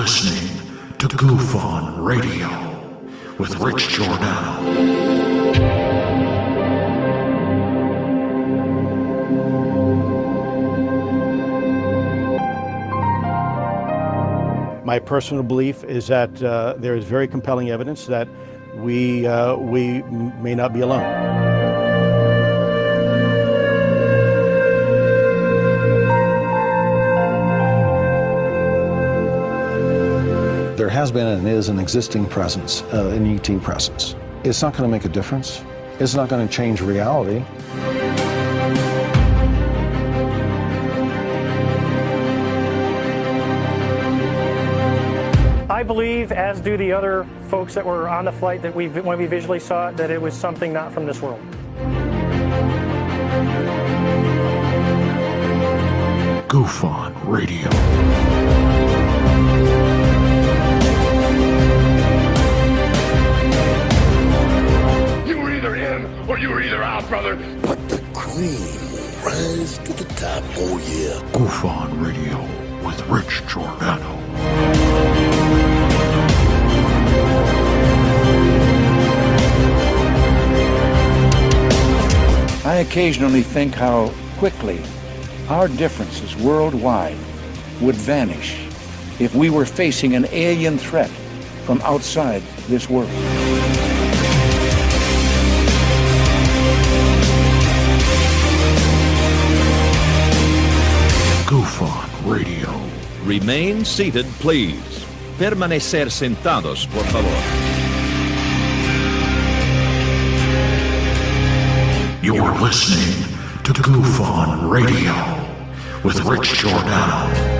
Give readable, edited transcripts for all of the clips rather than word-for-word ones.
listening to Goof On Radio with Rich Giordano. My personal belief is that there is very compelling evidence that we may not be alone. There has been and is an existing presence, an ET presence. It's not going to make a difference. It's not going to change reality. I believe, as do the other folks that were on the flight, that when we visually saw it, that it was something not from this world. Goof On Radio. You were either in or you were either out, brother. But the cream will rise to the top, oh yeah. Goof On Radio with Rich Giordano. I occasionally think how quickly our differences worldwide would vanish if we were facing an alien threat from outside this world. Goof On Radio. Remain seated, please. Permanecer sentados, por favor. You're listening to Goof On Radio with Rich Giordano.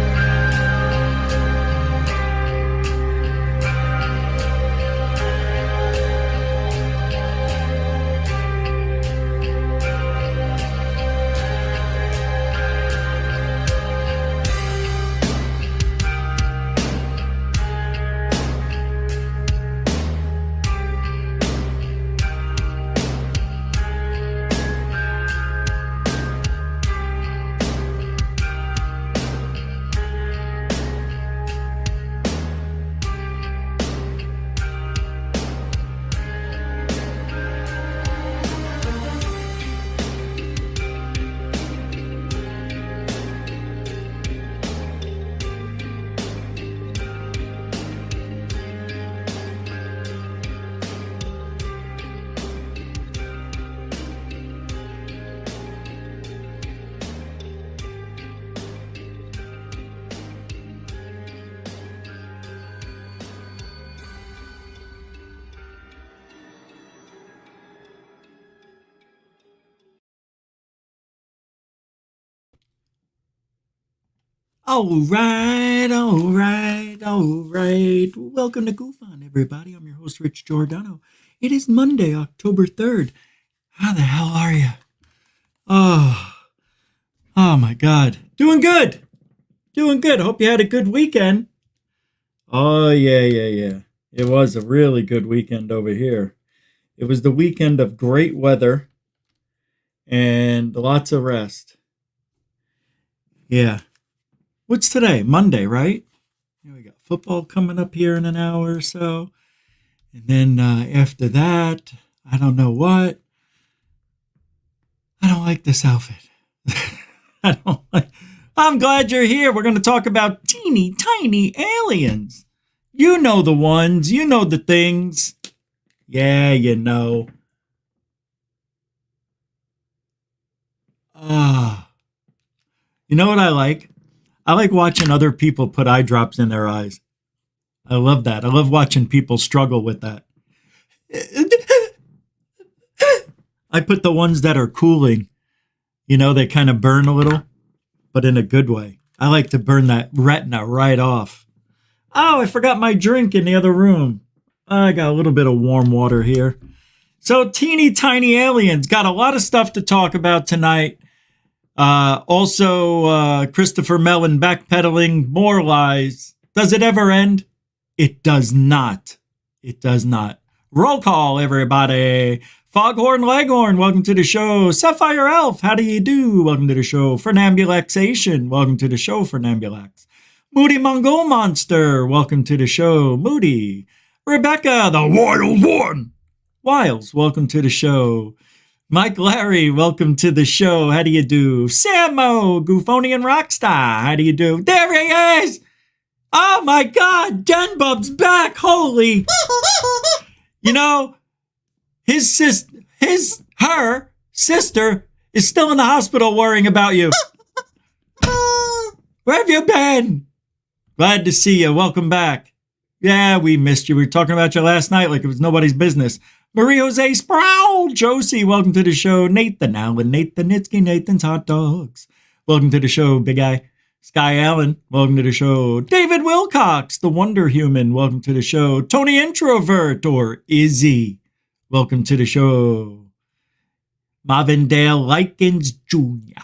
All right. Welcome to Goof On, everybody. I'm your host, Rich Giordano. It is Monday, October 3rd. How the hell are you? Oh my God. Doing good. Hope you had a good weekend. Oh, yeah. It was a really good weekend over here. It was the weekend of great weather and lots of rest. Yeah. What's today? Monday, right? We got football coming up here in an hour or so. And then after that, I don't know what. I don't like this outfit. I'm glad you're here. We're going to talk about teeny tiny aliens. You know the ones. You know the things. Yeah, you know. You know what I like? I like watching other people put eye drops in their eyes. I love that. I love watching people struggle with that. I put the ones that are cooling. You know, they kind of burn a little, but in a good way. I like to burn that retina right off. Oh, I forgot my drink in the other room. I got a little bit of warm water here. So teeny tiny aliens. Got a lot of stuff to talk about tonight. Also, Christopher Mellon backpedaling, more lies. Does it ever end? It does not. Roll call, everybody. Foghorn Leghorn, welcome to the show. Sapphire Elf, how do you do? Welcome to the show. Fernambulaxation, welcome to the show, Fernambulax. Moody Mongol Monster, welcome to the show. Moody. Rebecca, the Wild One. Wiles, welcome to the show. Mike Larry, welcome to the show. How do you do? Sammo, Goofonian Rockstar, how do you do? There he is! Oh my God, Denbub's back! Holy! You know, her sister is still in the hospital worrying about you. Where have you been? Glad to see you. Welcome back. Yeah, we missed you. We were talking about you last night like it was nobody's business. Marie Jose Sproul, Josie, welcome to the show. Nathan Allen, Nathan Nitsky, Nathan's Hot Dogs. Welcome to the show, Big Eye. Sky Allen, welcome to the show. David Wilcox, the Wonder Human, welcome to the show. Tony Introvert, or Izzy, welcome to the show. Marvindale Likens Jr.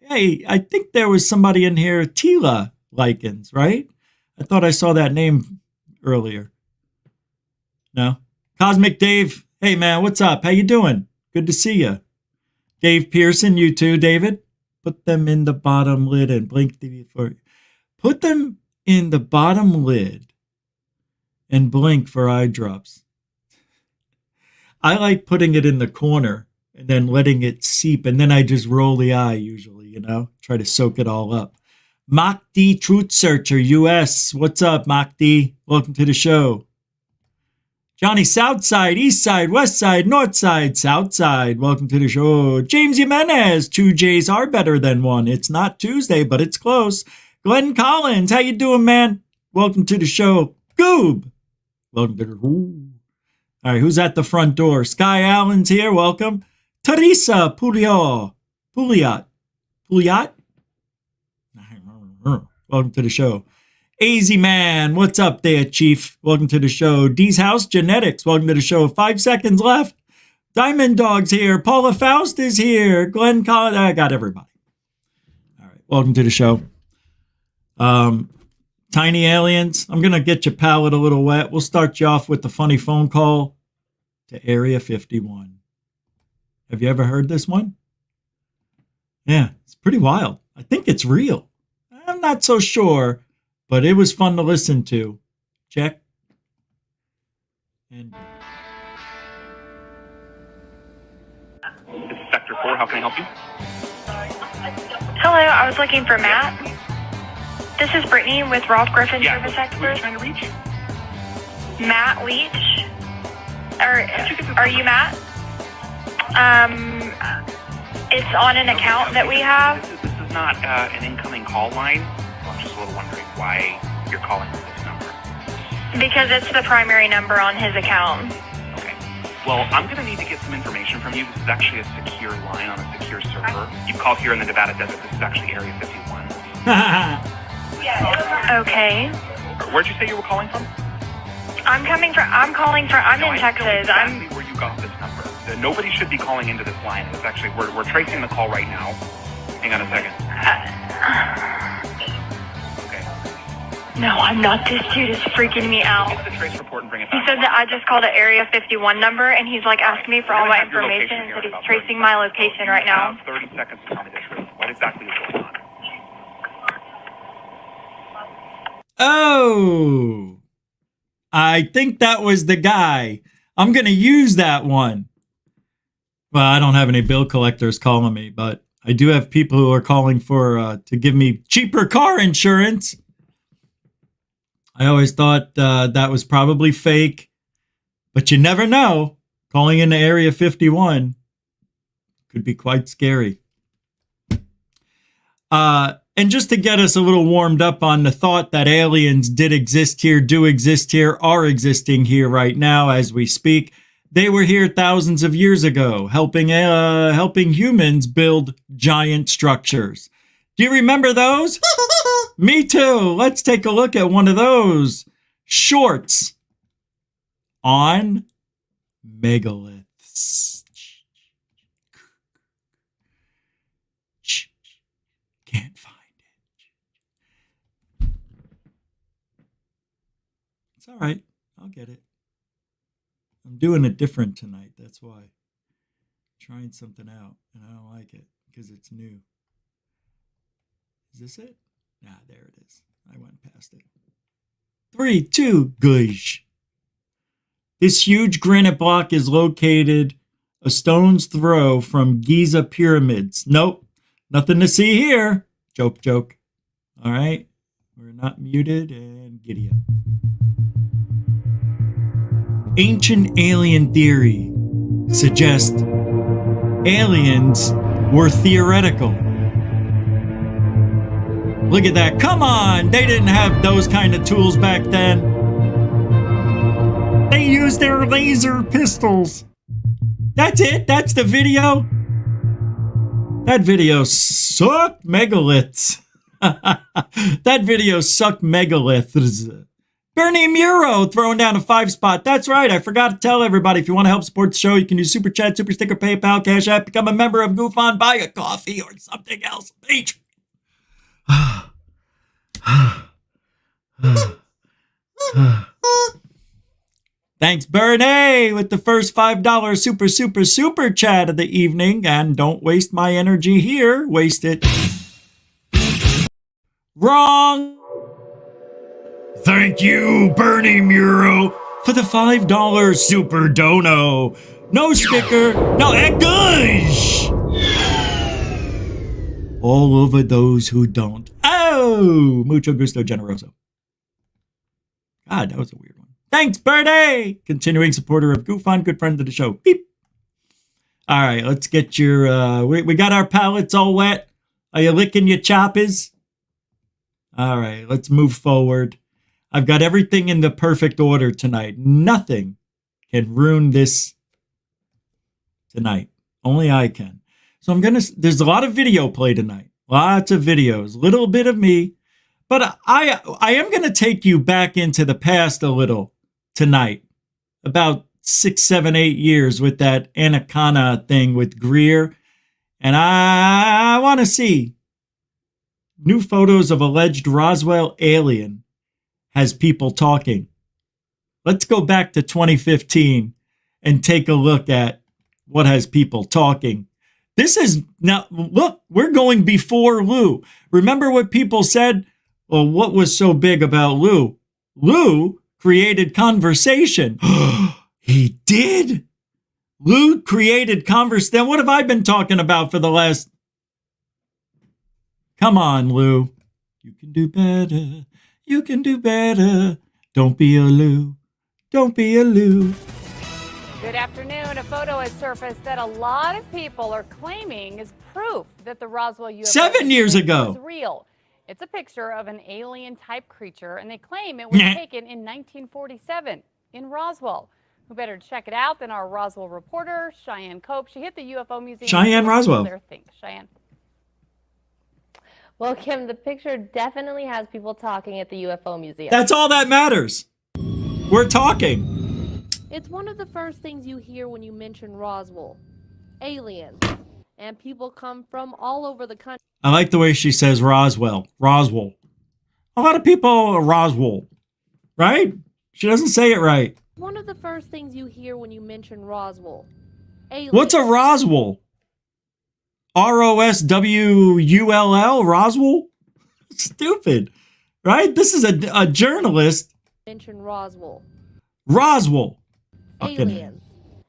Hey, I think there was somebody in here, Tila Likens, right? I thought I saw that name earlier. No? Cosmic Dave, hey man, what's up? How you doing? Good to see you. Dave Pearson, you too, David. Put them in the bottom lid and blink TV for you. Put them in the bottom lid and blink for eye drops. I like putting it in the corner and then letting it seep, and then I just roll the eye usually, you know, try to soak it all up. Mock D Truth Searcher US, what's up, Mock D? Welcome to the show. Johnny Southside, Eastside, Westside, Northside, Southside, welcome to the show. James Jimenez, 2 J's are better than 1. It's not Tuesday, but it's close. Glenn Collins, how you doing, man? Welcome to the show. Goob, welcome to the show. All right, who's at the front door? Sky Allen's here, welcome. Teresa Pouliot, welcome to the show. Easy Man, what's up there, Chief? Welcome to the show. D's House Genetics, welcome to the show. 5 seconds left. Diamond Dog's here. Paula Faust is here. Glenn Collins, I got everybody. All right, welcome to the show. Tiny Aliens, I'm going to get your palate a little wet. We'll start you off with the funny phone call to Area 51. Have you ever heard this one? Yeah, it's pretty wild. I think it's real. I'm not so sure, but it was fun to listen to. Check. And This is Sector 4. How can I help you? Hello, I was looking for Matt. This is Brittany with Rolf Griffin Service Who are Experts. you trying to reach? Matt Leach. Are you Matt? It's on an account that we have. This is not an incoming call line. I'm just a little wondering why you're calling with this number. Because it's the primary number on his account. Okay. Well, I'm going to need to get some information from you. This is actually a secure line on a secure server. You call here in the Nevada desert. This is actually Area 51. Okay. Where'd you say you were calling from? I'm in Texas. Exactly where you got this number. Nobody should be calling into this line. It's actually, we're tracing the call right now. Hang on a second. Okay. No, I'm not. This dude is freaking me out. Get the trace report and bring it He back. said that I just called the Area 51 number, and he's like asking me for all my information, and that he's tracing my location right now. You have 30 seconds to tell me the truth. What exactly is going on? oh, I think that was the guy. I'm going to use that one. Well, I don't have any bill collectors calling me, but I do have people who are calling for to give me cheaper car insurance. I always thought that was probably fake, but you never know. Calling into Area 51 could be quite scary. And just to get us a little warmed up on the thought that aliens did exist here, do exist here, are existing here right now as we speak. They were here thousands of years ago, helping humans build giant structures. Do you remember those? Me too. Let's take a look at one of those shorts on megaliths. Can't find it. It's all right. I'll get it. I'm doing it different tonight. That's why. Trying something out, and I don't like it because it's new. Is this it? Nah, there it is. I went past it. 3, 2, gush. This huge granite block is located a stone's throw from Giza pyramids. Nope, nothing to see here. Joke, joke. All right, we're not muted and giddy up. Ancient alien theory suggests aliens were theoretical. Look at that. Come on. They didn't have those kind of tools back then. They used their laser pistols. That's it. That's the video. That video sucked megaliths. That video sucked megaliths. Bernie Muro throwing down a 5 spot. That's right. I forgot to tell everybody, if you want to help support the show, you can use Super Chat, Super Sticker, PayPal, Cash App, become a member of Goof On, buy a coffee or something else. Patreon. Thanks, Bernie, with the first $5 super chat of the evening. And don't waste my energy here. Waste it. Wrong. Thank you, Bernie Muro, for the $5 super dono. No sticker, no gush. All over those who don't. Oh, mucho gusto generoso. God, that was a weird one. Thanks, Bernie. Continuing supporter of Goof On, good friend of the show. Beep. All right, let's get your, we got our palates all wet. Are you licking your choppers? All right, let's move forward. I've got everything in the perfect order tonight. Nothing can ruin this tonight. Only I can. So there's a lot of video play tonight. Lots of videos. Little bit of me. But I am going to take you back into the past a little tonight. About 6, 7, 8 years with that Atacama thing with Greer. And I want to see new photos of alleged Roswell alien has people talking. Let's go back to 2015 and take a look at what has people talking. This is now, look, we're going before Lou. Remember what people said? Well, what was so big about Lou? Lou created conversation. He did? Lou created conversation. Then what have I been talking about for the last? Come on, Lou. You can do better. You can do better. Don't be a Lou. Don't be a Lou. Good afternoon. A photo has surfaced that a lot of people are claiming is proof that the Roswell UFO 7 years ago is real. It's a picture of an alien-type creature, and they claim it was taken in 1947 in Roswell. Who better check it out than our Roswell reporter, Cheyenne Cope. She hit the UFO museum. Cheyenne Roswell. Cheyenne. Well, Kim, the picture definitely has people talking at the UFO museum. That's all that matters. We're talking. It's one of the first things you hear when you mention Roswell. Aliens. And people come from all over the country. I like the way she says Roswell. Roswell. A lot of people are Roswell. Right? She doesn't say it right. One of the first things you hear when you mention Roswell. Aliens. What's a Roswell? Roswull? Roswell? Stupid. Right? This is a journalist. Mention Roswell. Roswell. Aliens.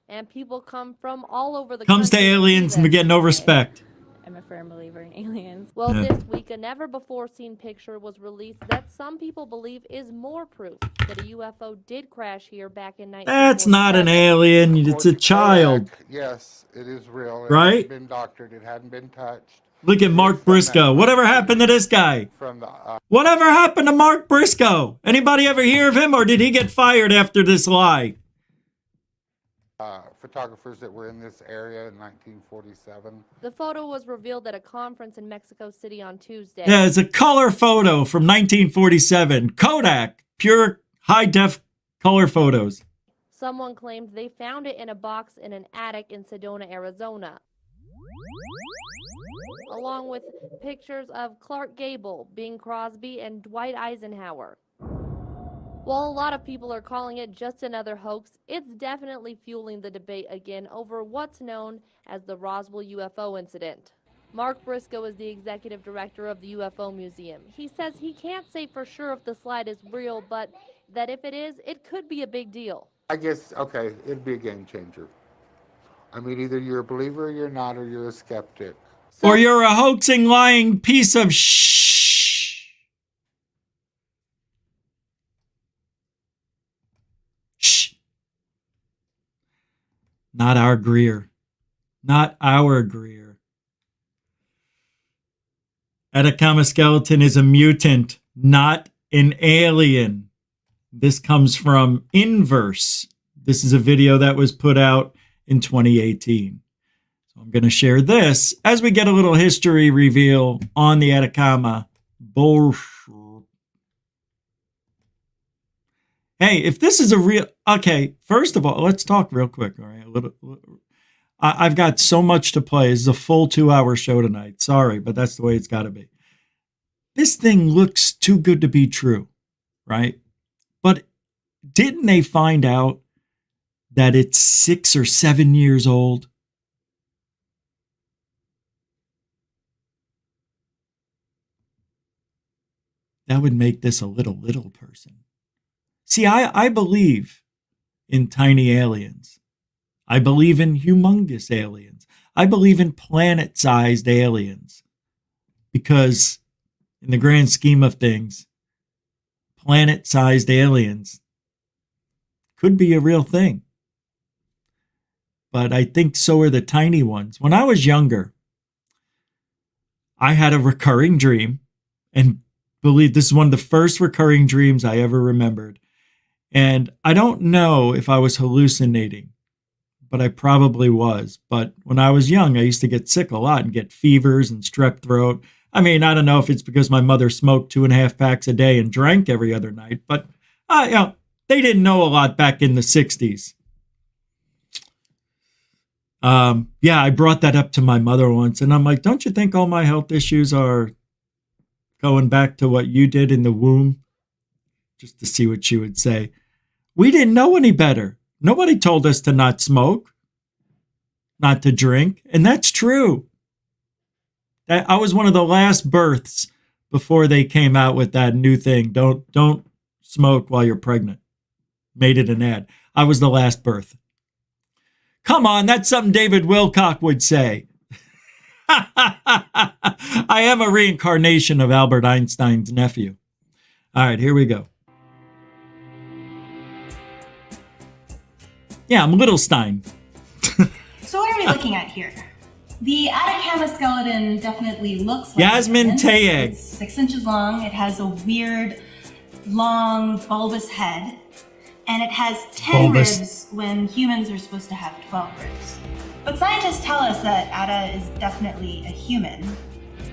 And people come from all over the Comes to country aliens and we get no respect. I'm a firm believer in aliens. Well, this week, a never-before-seen picture was released that some people believe is more proof that a UFO did crash here back in 1947. That's not an alien. It's a child. Yes, it is real. It right? hadn't been doctored. It hadn't been touched. Look at Mark Briscoe. Whatever happened to this guy? Whatever happened to Mark Briscoe? Anybody ever hear of him, or did he get fired after this lie? Photographers that were in this area in 1947. The photo was revealed at a conference in Mexico City on Tuesday. Yeah, it's a color photo from 1947. Kodak, pure high-def color photos. Someone claimed they found it in a box in an attic in Sedona, Arizona. Along with pictures of Clark Gable, Bing Crosby, and Dwight Eisenhower. While a lot of people are calling it just another hoax, it's definitely fueling the debate again over what's known as the Roswell UFO incident. Mark Briscoe is the executive director of the UFO Museum. He says he can't say for sure if the slide is real, but that if it is, it could be a big deal. I guess, okay, it'd be a game changer. I mean, either you're a believer or you're not, or you're a skeptic. Or you're a hoaxing, lying piece of shh. Shh. Not our Greer. Not our Greer. Atacama skeleton is a mutant, not an alien. This comes from Inverse. This is a video that was put out in 2018. So I'm going to share this as we get a little history reveal on the Atacama. Bullshit. Hey, if this is a real... Okay, first of all, let's talk real quick. All right, I've got so much to play. This is a full 2-hour show tonight. Sorry, but that's the way it's got to be. This thing looks too good to be true, right? But didn't they find out that it's 6 or 7 years old? That would make this a little person. See, I believe in tiny aliens. I believe in humongous aliens. I believe in planet-sized aliens. Because in the grand scheme of things, planet-sized aliens could be a real thing. But I think so are the tiny ones. When I was younger, I had a recurring dream. And believe this is one of the first recurring dreams I ever remembered. And I don't know if I was hallucinating, but I probably was. But when I was young, I used to get sick a lot and get fevers and strep throat. I mean, I don't know if it's because my mother smoked 2.5 packs a day and drank every other night, but they didn't know a lot back in the 60s. I brought that up to my mother once, and I'm like, don't you think all my health issues are going back to what you did in the womb? Just to see what she would say. We didn't know any better. Nobody told us to not smoke, not to drink, and that's true. I was one of the last births before they came out with that new thing. Don't smoke while you're pregnant. Made it an ad. I was the last birth. Come on, that's something David Wilcock would say. I am a reincarnation of Albert Einstein's nephew. All right, here we go. Yeah, I'm Little Stein. So what are we looking at here? The Atacama skeleton definitely looks like Yasmin Tayeg. It's 6 inches long. It has a weird, long, bulbous head. And it has 10 ribs when humans are supposed to have 12 ribs. But scientists tell us that Atta is definitely a human.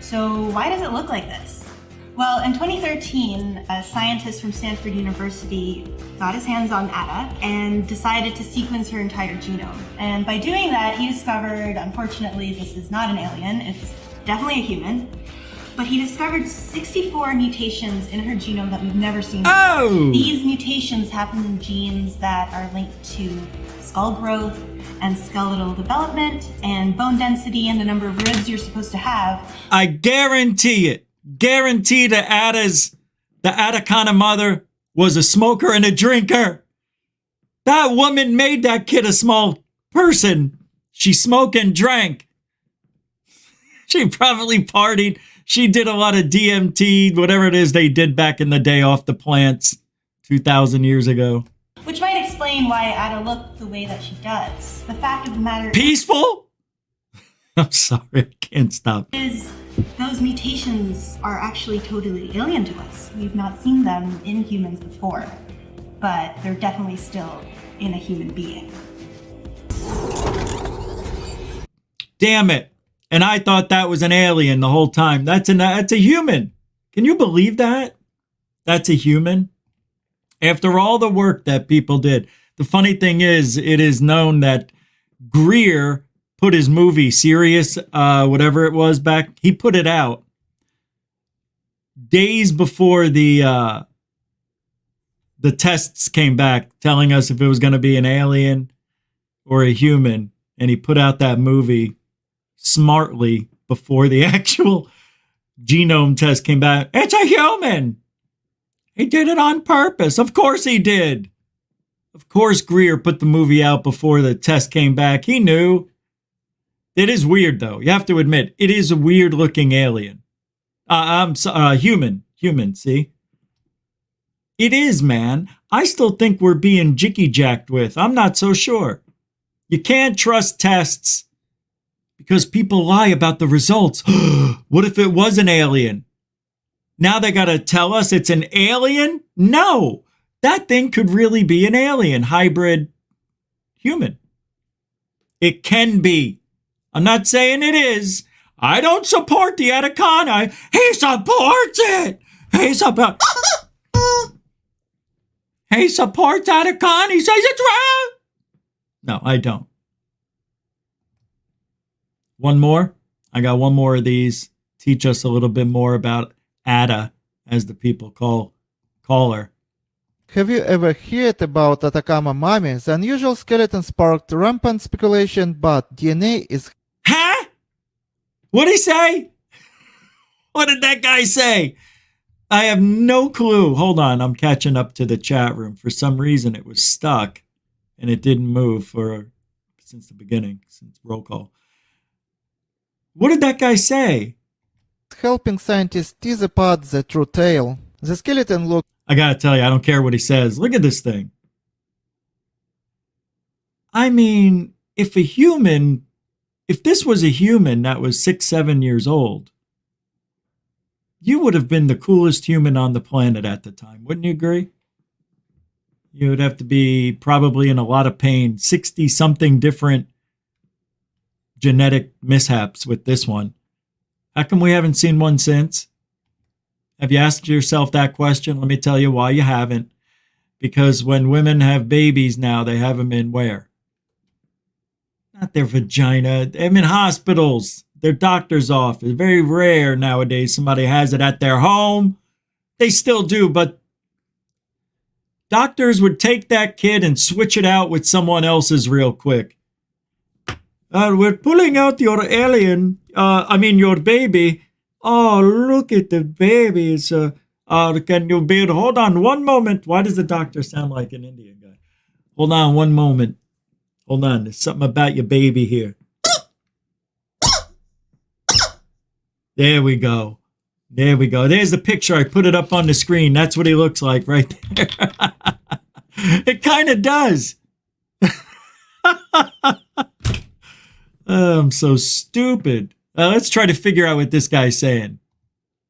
So why does it look like this? Well, in 2013, a scientist from Stanford University got his hands on Atta and decided to sequence her entire genome. And by doing that, he discovered, unfortunately, this is not an alien, it's definitely a human, but he discovered 64 mutations in her genome that we've never seen before. Oh! These mutations happen in genes that are linked to skull growth and skeletal development and bone density and the number of ribs you're supposed to have. I guarantee it. Guarantee the Atacama mother was a smoker and a drinker. That woman made that kid a small person. She smoked and drank. She probably partied. She did a lot of DMT, whatever it is they did back in the day off the plants 2,000 years ago. Which might explain why Atta looked the way that she does. The fact of the matter Peaceful? I'm sorry, I can't stop. Is those mutations are actually totally alien to us. We've not seen them in humans before, but they're definitely still in a human being. Damn it. And I thought that was an alien the whole time. That's a human. Can you believe that? That's a human. After all the work that people did. The funny thing is, it is known that Greer put his movie Sirius, whatever it was back, he put it out days before the tests came back telling us if it was going to be an alien or a human. And he put out that movie smartly before the actual genome test came back. It's a human. He did it on purpose. Of course he did. Of course Greer put the movie out before the test came back. He knew. It is weird, though. You have to admit, it is a weird-looking alien. Human, see? It is, man. I still think we're being jicky-jacked with. I'm not so sure. You can't trust tests because people lie about the results. What if it was an alien? Now they got to tell us it's an alien? No, that thing could really be an alien, hybrid human. It can be. I'm not saying it is. I don't support the Atacama. He supports it. He supports Atacama. He says it's wrong. No, I don't. One more. I got one more of these. Teach us a little bit more about Ada, as the people call her. Have you ever heard about Atacama mummy? The unusual skeleton sparked rampant speculation, but DNA is... Huh? What'd he say? What did that guy say? I have no clue. Hold on, I'm catching up to the chat room. For some reason, it was stuck, and it didn't move since the beginning, since roll call. What did that guy say? Helping scientists tease apart the true tale. The skeleton looked... I gotta tell you, I don't care what he says. Look at this thing. I mean, if this was a human that was 6-7 years old, you would have been the coolest human on the planet at the time. Wouldn't you agree? You would have to be probably in a lot of pain. 60-something different genetic mishaps with this one. How come we haven't seen one since? Have you asked yourself that question? Let me tell you why you haven't. Because when women have babies now, they have them in where? Not their vagina. I'm in hospitals. Their doctor's office. It's very rare nowadays somebody has it at their home. They still do, but doctors would take that kid and switch it out with someone else's real quick. We're pulling out your alien, your baby. Oh, look at the baby. It's, can you be, hold on one moment. Why does the doctor sound like an Indian guy? Hold on one moment. Hold on, there's something about your baby here. There we go. There we go. There's the picture. I put it up on the screen. That's what he looks like right there. It kind of does. I'm so stupid. Let's try to figure out what this guy's saying.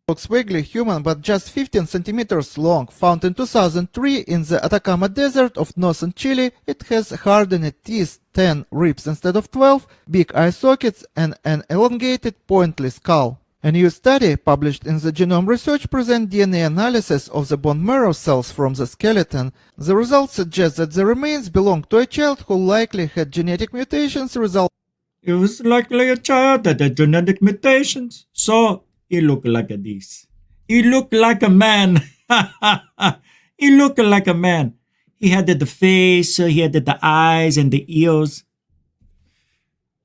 Looks vaguely human, but just 15 centimeters long. Found in 2003 in the Atacama Desert of northern Chile, it has hardened teeth, 10 ribs instead of 12, big eye sockets, and an elongated, pointless skull. A new study published in the Genome Research presents DNA analysis of the bone marrow cells from the skeleton. The results suggest that the remains belong to a child who likely had genetic mutations resulting. It was likely a child that had genetic mutations, so he looked like this. He looked like a man. He looked like a man. He had the face, he had the eyes and the ears.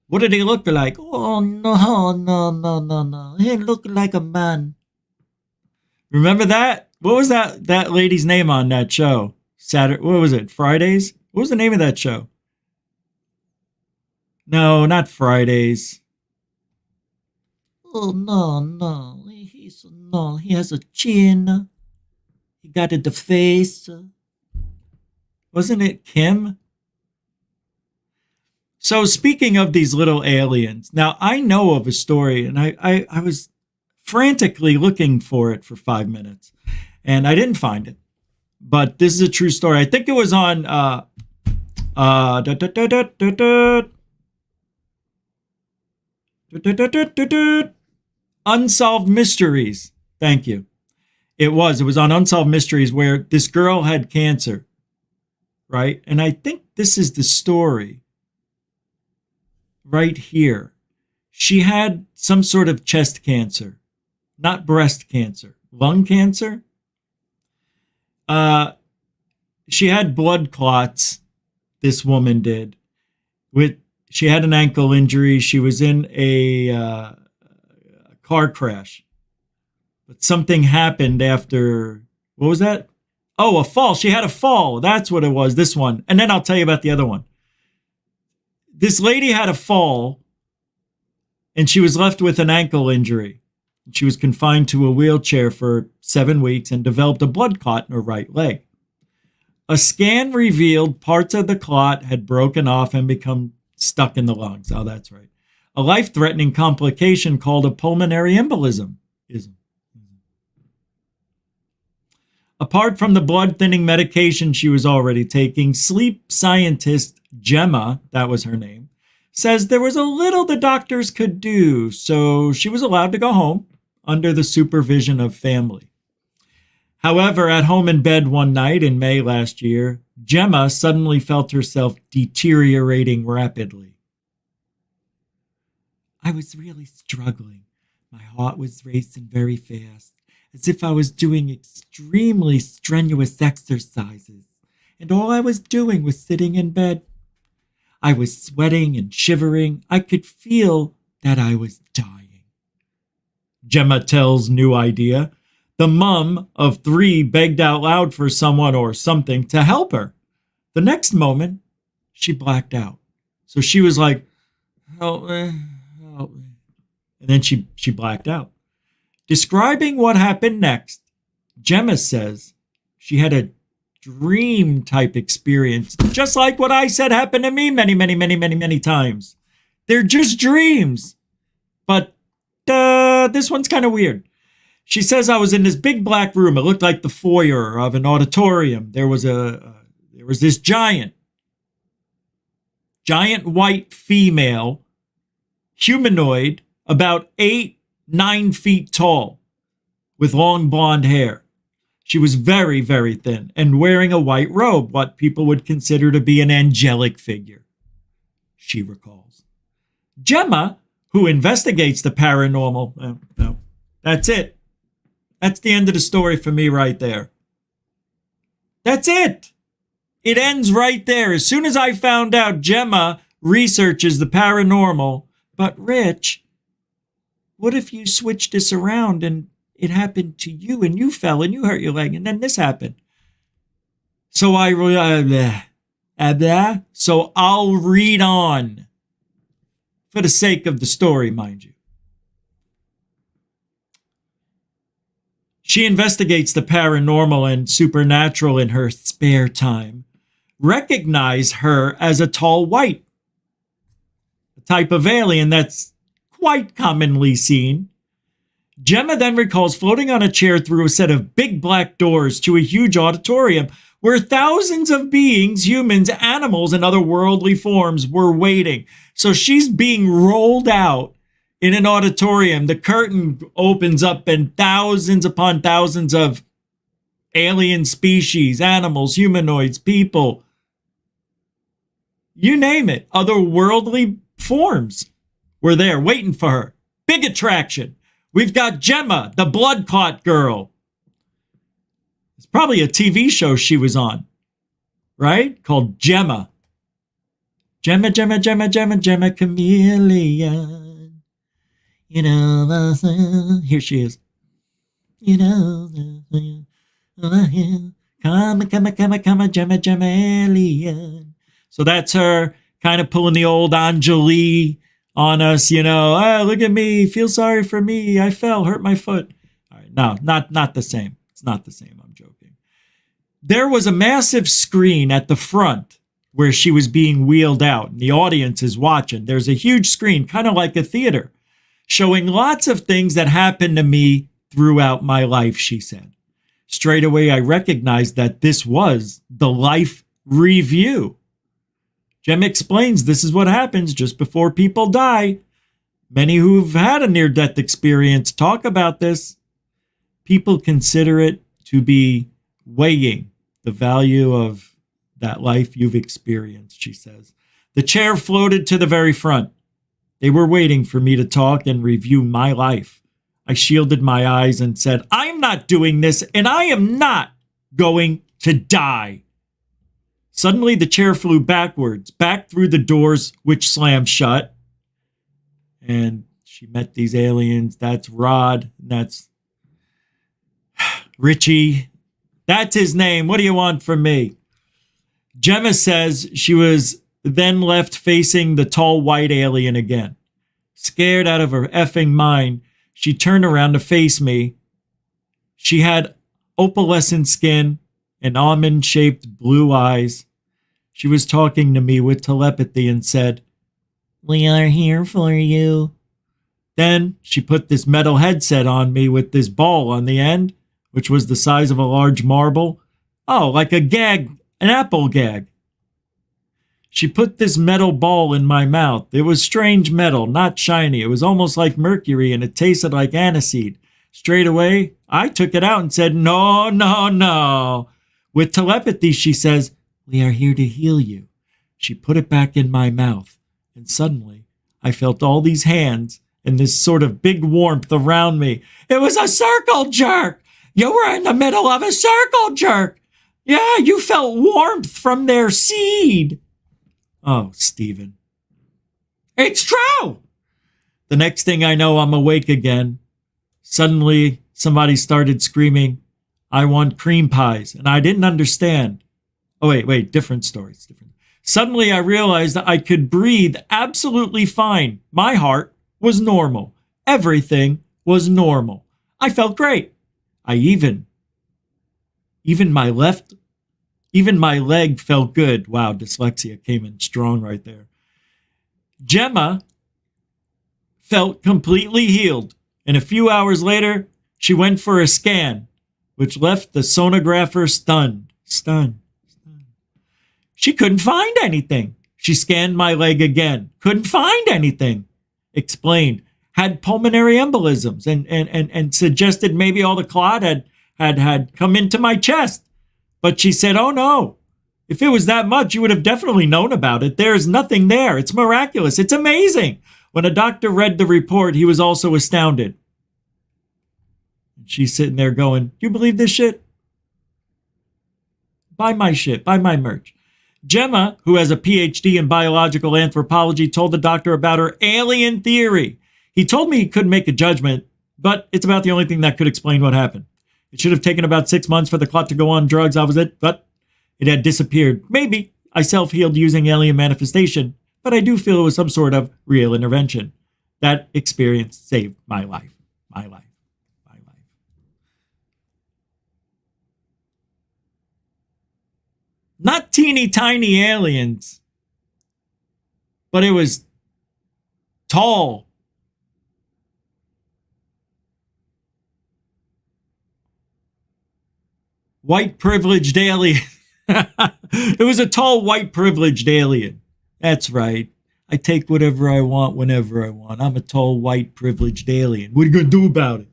What did he look like? Oh, no. He looked like a man. Remember that? What was that lady's name on that show? Saturday, what was it? Fridays? What was the name of that show? No, not Fridays. Oh, no. He has a chin. He got the face. Wasn't it Kim? So speaking of these little aliens, now I know of a story, and I was frantically looking for it for 5 minutes, and I didn't find it. But this is a true story. I think it was on Unsolved Mysteries. Thank you. It was on Unsolved Mysteries, where this girl had cancer, right? And I think this is the story right here. She had some sort of chest cancer, not breast cancer, lung cancer. She had blood clots. This woman did. She had an ankle injury. She was in a car crash. But something happened after, what was that? Oh, a fall. She had a fall. That's what it was, this one. And then I'll tell you about the other one. This lady had a fall, and she was left with an ankle injury. She was confined to a wheelchair for 7 weeks and developed a blood clot in her right leg. A scan revealed parts of the clot had broken off and become stuck in the lungs. Oh, that's right. A life-threatening complication called a pulmonary embolism. Apart from the blood-thinning medication she was already taking, sleep scientist Gemma, that was her name, says there was a little the doctors could do, so she was allowed to go home under the supervision of family. However, at home in bed one night in May last year, Gemma suddenly felt herself deteriorating rapidly. I was really struggling. My heart was racing very fast, as if I was doing extremely strenuous exercises, and all I was doing was sitting in bed. I was sweating and shivering. I could feel that I was dying. Gemma tells New Idea. The mum of 3 begged out loud for someone or something to help her. The next moment, she blacked out. So she was like, help me, help me. And then she blacked out. Describing what happened next, Gemma says she had a dream-type experience, just like what I said happened to me many times. They're just dreams. But this one's kind of weird. She says I was in this big black room. It looked like the foyer of an auditorium. There was this giant white female, humanoid, about 8-9 feet tall, with long blonde hair. She was very, very thin and wearing a white robe, what people would consider to be an angelic figure, she recalls. Gemma, who investigates the paranormal, no, that's it. That's the end of the story for me right there. That's it. It ends right there. As soon as I found out Gemma researches the paranormal, but Rich, what if you switched this around and it happened to you and you fell and you hurt your leg and then this happened? So so I'll read on for the sake of the story, mind you. She investigates the paranormal and supernatural in her spare time. Recognize her as a tall white, a type of alien that's quite commonly seen. Gemma then recalls floating on a chair through a set of big black doors to a huge auditorium where thousands of beings, humans, animals, and other worldly forms were waiting. So she's being rolled out in an auditorium. The curtain opens up and thousands upon thousands of alien species, animals, humanoids, people, you name it, otherworldly forms were there waiting for her. Big attraction. We've got Gemma, the blood clot girl. It's probably a TV show she was on, right? Called Gemma. Gemma Chameleon. You know, here she is. You know, come, Gemma Chameleon. So that's her kind of pulling the old Anjali on us, you know. Oh, look at me, feel sorry for me. I fell, hurt my foot. All right, no, not the same. It's not the same. I'm joking. There was a massive screen at the front where she was being wheeled out, and the audience is watching. There's a huge screen, kind of like a theater, showing lots of things that happened to me throughout my life, she said. Straight away, I recognized that this was the life review. Gemma explains this is what happens just before people die. Many who've had a near-death experience talk about this. People consider it to be weighing the value of that life you've experienced, she says. The chair floated to the very front. They were waiting for me to talk and review my life. I shielded my eyes and said, I'm not doing this, and I am not going to die. Suddenly, the chair flew backwards, back through the doors, which slammed shut. And she met these aliens. That's Rod. That's Richie. That's his name. What do you want from me? Gemma says she was then left facing the tall white alien again. Scared out of her effing mind, she turned around to face me. She had opalescent skin and almond-shaped blue eyes. She was talking to me with telepathy and said, "We are here for you." Then she put this metal headset on me with this ball on the end, which was the size of a large marble. Oh, like a gag, an apple gag. She put this metal ball in my mouth. It was strange metal, not shiny. It was almost like mercury, and it tasted like aniseed. Straight away, I took it out and said, "No, no, no." With telepathy, she says, "We are here to heal you." She put it back in my mouth, and suddenly I felt all these hands and this sort of big warmth around me. It was a circle jerk. You were in the middle of a circle jerk. Yeah, you felt warmth from their seed. Oh, Stephen. It's true. The next thing I know, I'm awake again. Suddenly, somebody started screaming, "I want cream pies," and I didn't understand. Oh, wait, different stories. Suddenly, I realized that I could breathe absolutely fine. My heart was normal. Everything was normal. I felt great. Even my leg felt good. Wow, dyslexia came in strong right there. Gemma felt completely healed, and a few hours later, she went for a scan, which left the sonographer stunned. She couldn't find anything. She scanned my leg again. Couldn't find anything. Explained. Had pulmonary embolisms and suggested maybe all the clot had come into my chest. But she said, "Oh no, if it was that much, you would have definitely known about it. There's nothing there. It's miraculous. It's amazing." When a doctor read the report, he was also astounded. She's sitting there going, "Do you believe this shit? Buy my shit. Buy my merch." Gemma, who has a PhD in biological anthropology, told the doctor about her alien theory. He told me he couldn't make a judgment, but it's about the only thing that could explain what happened. It should have taken about 6 months for the clot to go on drugs. That was it, but it had disappeared. Maybe I self-healed using alien manifestation, but I do feel it was some sort of real intervention. That experience saved my life. My life. Not teeny tiny aliens, but it was tall. White privileged alien. It was a tall white privileged alien. That's right. I take whatever I want whenever I want. I'm a tall white privileged alien. What are you going to do about it?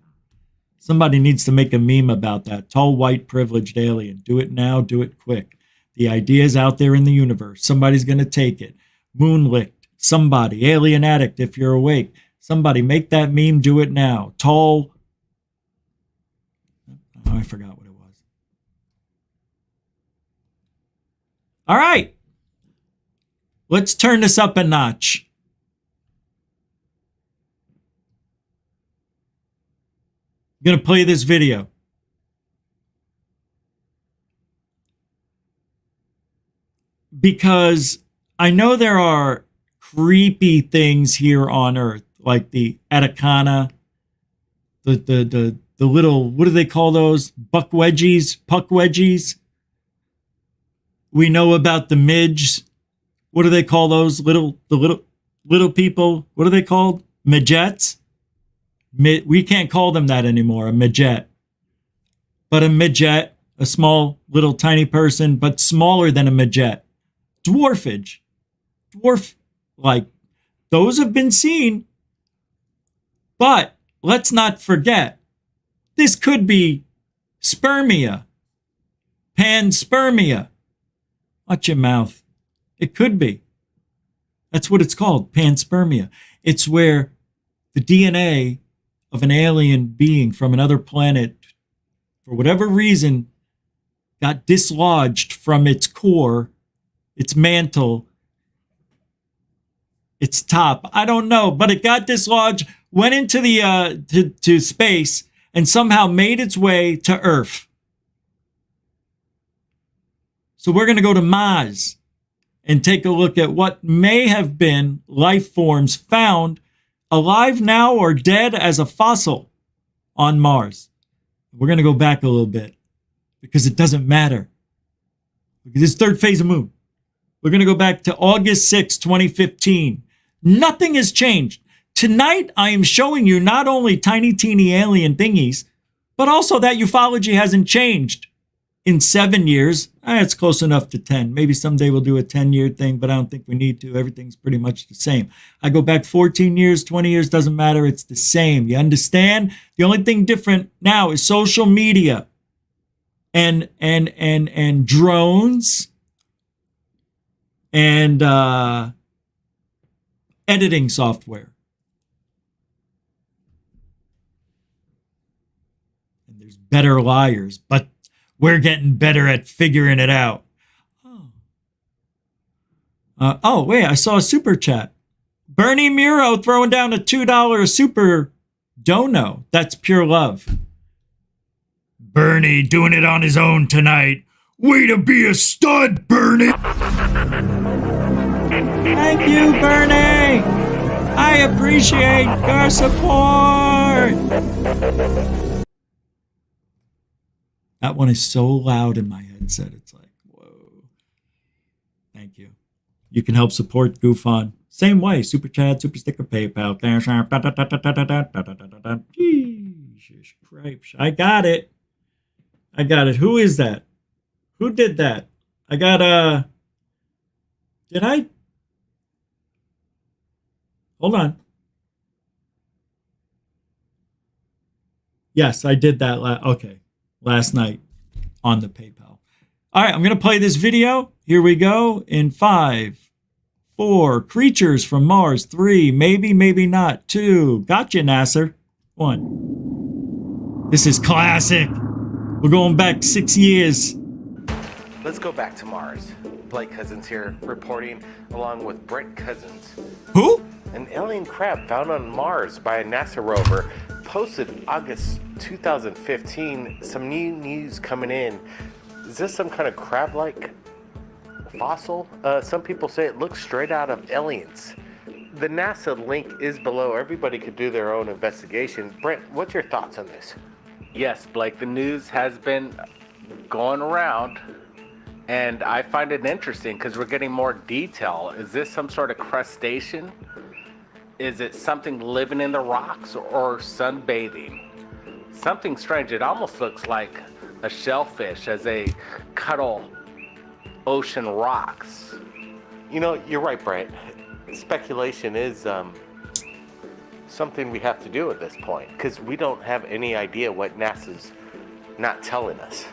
Somebody needs to make a meme about that. Tall white privileged alien. Do it now. Do it quick. The idea is out there in the universe. Somebody's going to take it. Moonlicked. Somebody. Alien addict if you're awake. Somebody make that meme. Do it now. Tall. Oh, I forgot what it was. All right. Let's turn this up a notch. I'm going to play this video. Because I know there are creepy things here on Earth, like the Atacama, the little, what do they call those? Puck wedgies. We know about the midges. What do they call those? Little people. What are they called? Midgets? We can't call them that anymore, a midget. But a midget, a small, little, tiny person, but smaller than a midget. Dwarf-like. Those have been seen. But let's not forget, this could be spermia. Panspermia. Watch your mouth. It could be. That's what it's called, panspermia. It's where the DNA of an alien being from another planet, for whatever reason, got dislodged from its core, its mantle, its top. I don't know, but it got dislodged, went into the to space, and somehow made its way to Earth. So we're going to go to Mars and take a look at what may have been life forms found alive now or dead as a fossil on Mars. We're going to go back a little bit because it doesn't matter. Because it's third phase of moon. We're going to go back to August 6, 2015. Nothing has changed. Tonight, I am showing you not only tiny, teeny alien thingies, but also that ufology hasn't changed in 7 years. It's close enough to 10. Maybe someday we'll do a 10-year thing, but I don't think we need to. Everything's pretty much the same. I go back 14 years, 20 years, doesn't matter. It's the same. You understand? The only thing different now is social media and drones and editing software. And there's better liars, but we're getting better at figuring it out. Oh, wait, I saw a super chat. Bernie Muro throwing down a $2 super dono. That's pure love. Bernie doing it on his own tonight. Way to be a stud, Bernie. Thank you, Bernie. I appreciate your support. That one is so loud in my headset. It's like, whoa. Thank you. You can help support GoofOn. Same way. Super chat, super sticker, PayPal. Jesus Christ. I got it. Who is that? Who did that? I got did I? Hold on. Yes, I did that. Last night on the PayPal. All right, I'm going to play this video. Here we go. In 5, 4, creatures from Mars. 3, maybe, maybe not. 2, gotcha, Nasser. 1. This is classic. We're going back 6 years. Let's go back to Mars. Blake Cousins here, reporting along with Brent Cousins. Who? An alien crab found on Mars by a NASA rover, posted August 2015. Some new news coming in. Is this some kind of crab-like fossil? Some people say it looks straight out of Aliens. The NASA link is below. Everybody could do their own investigation. Brent, what's your thoughts on this? Yes, Blake, the news has been going around, and I find it interesting because we're getting more detail. Is this some sort of crustacean? Is it something living in the rocks or sunbathing? Something strange. It almost looks like a shellfish as they cuddle ocean rocks. You know, you're right, Brent. Speculation is something we have to do at this point because we don't have any idea what NASA's not telling us.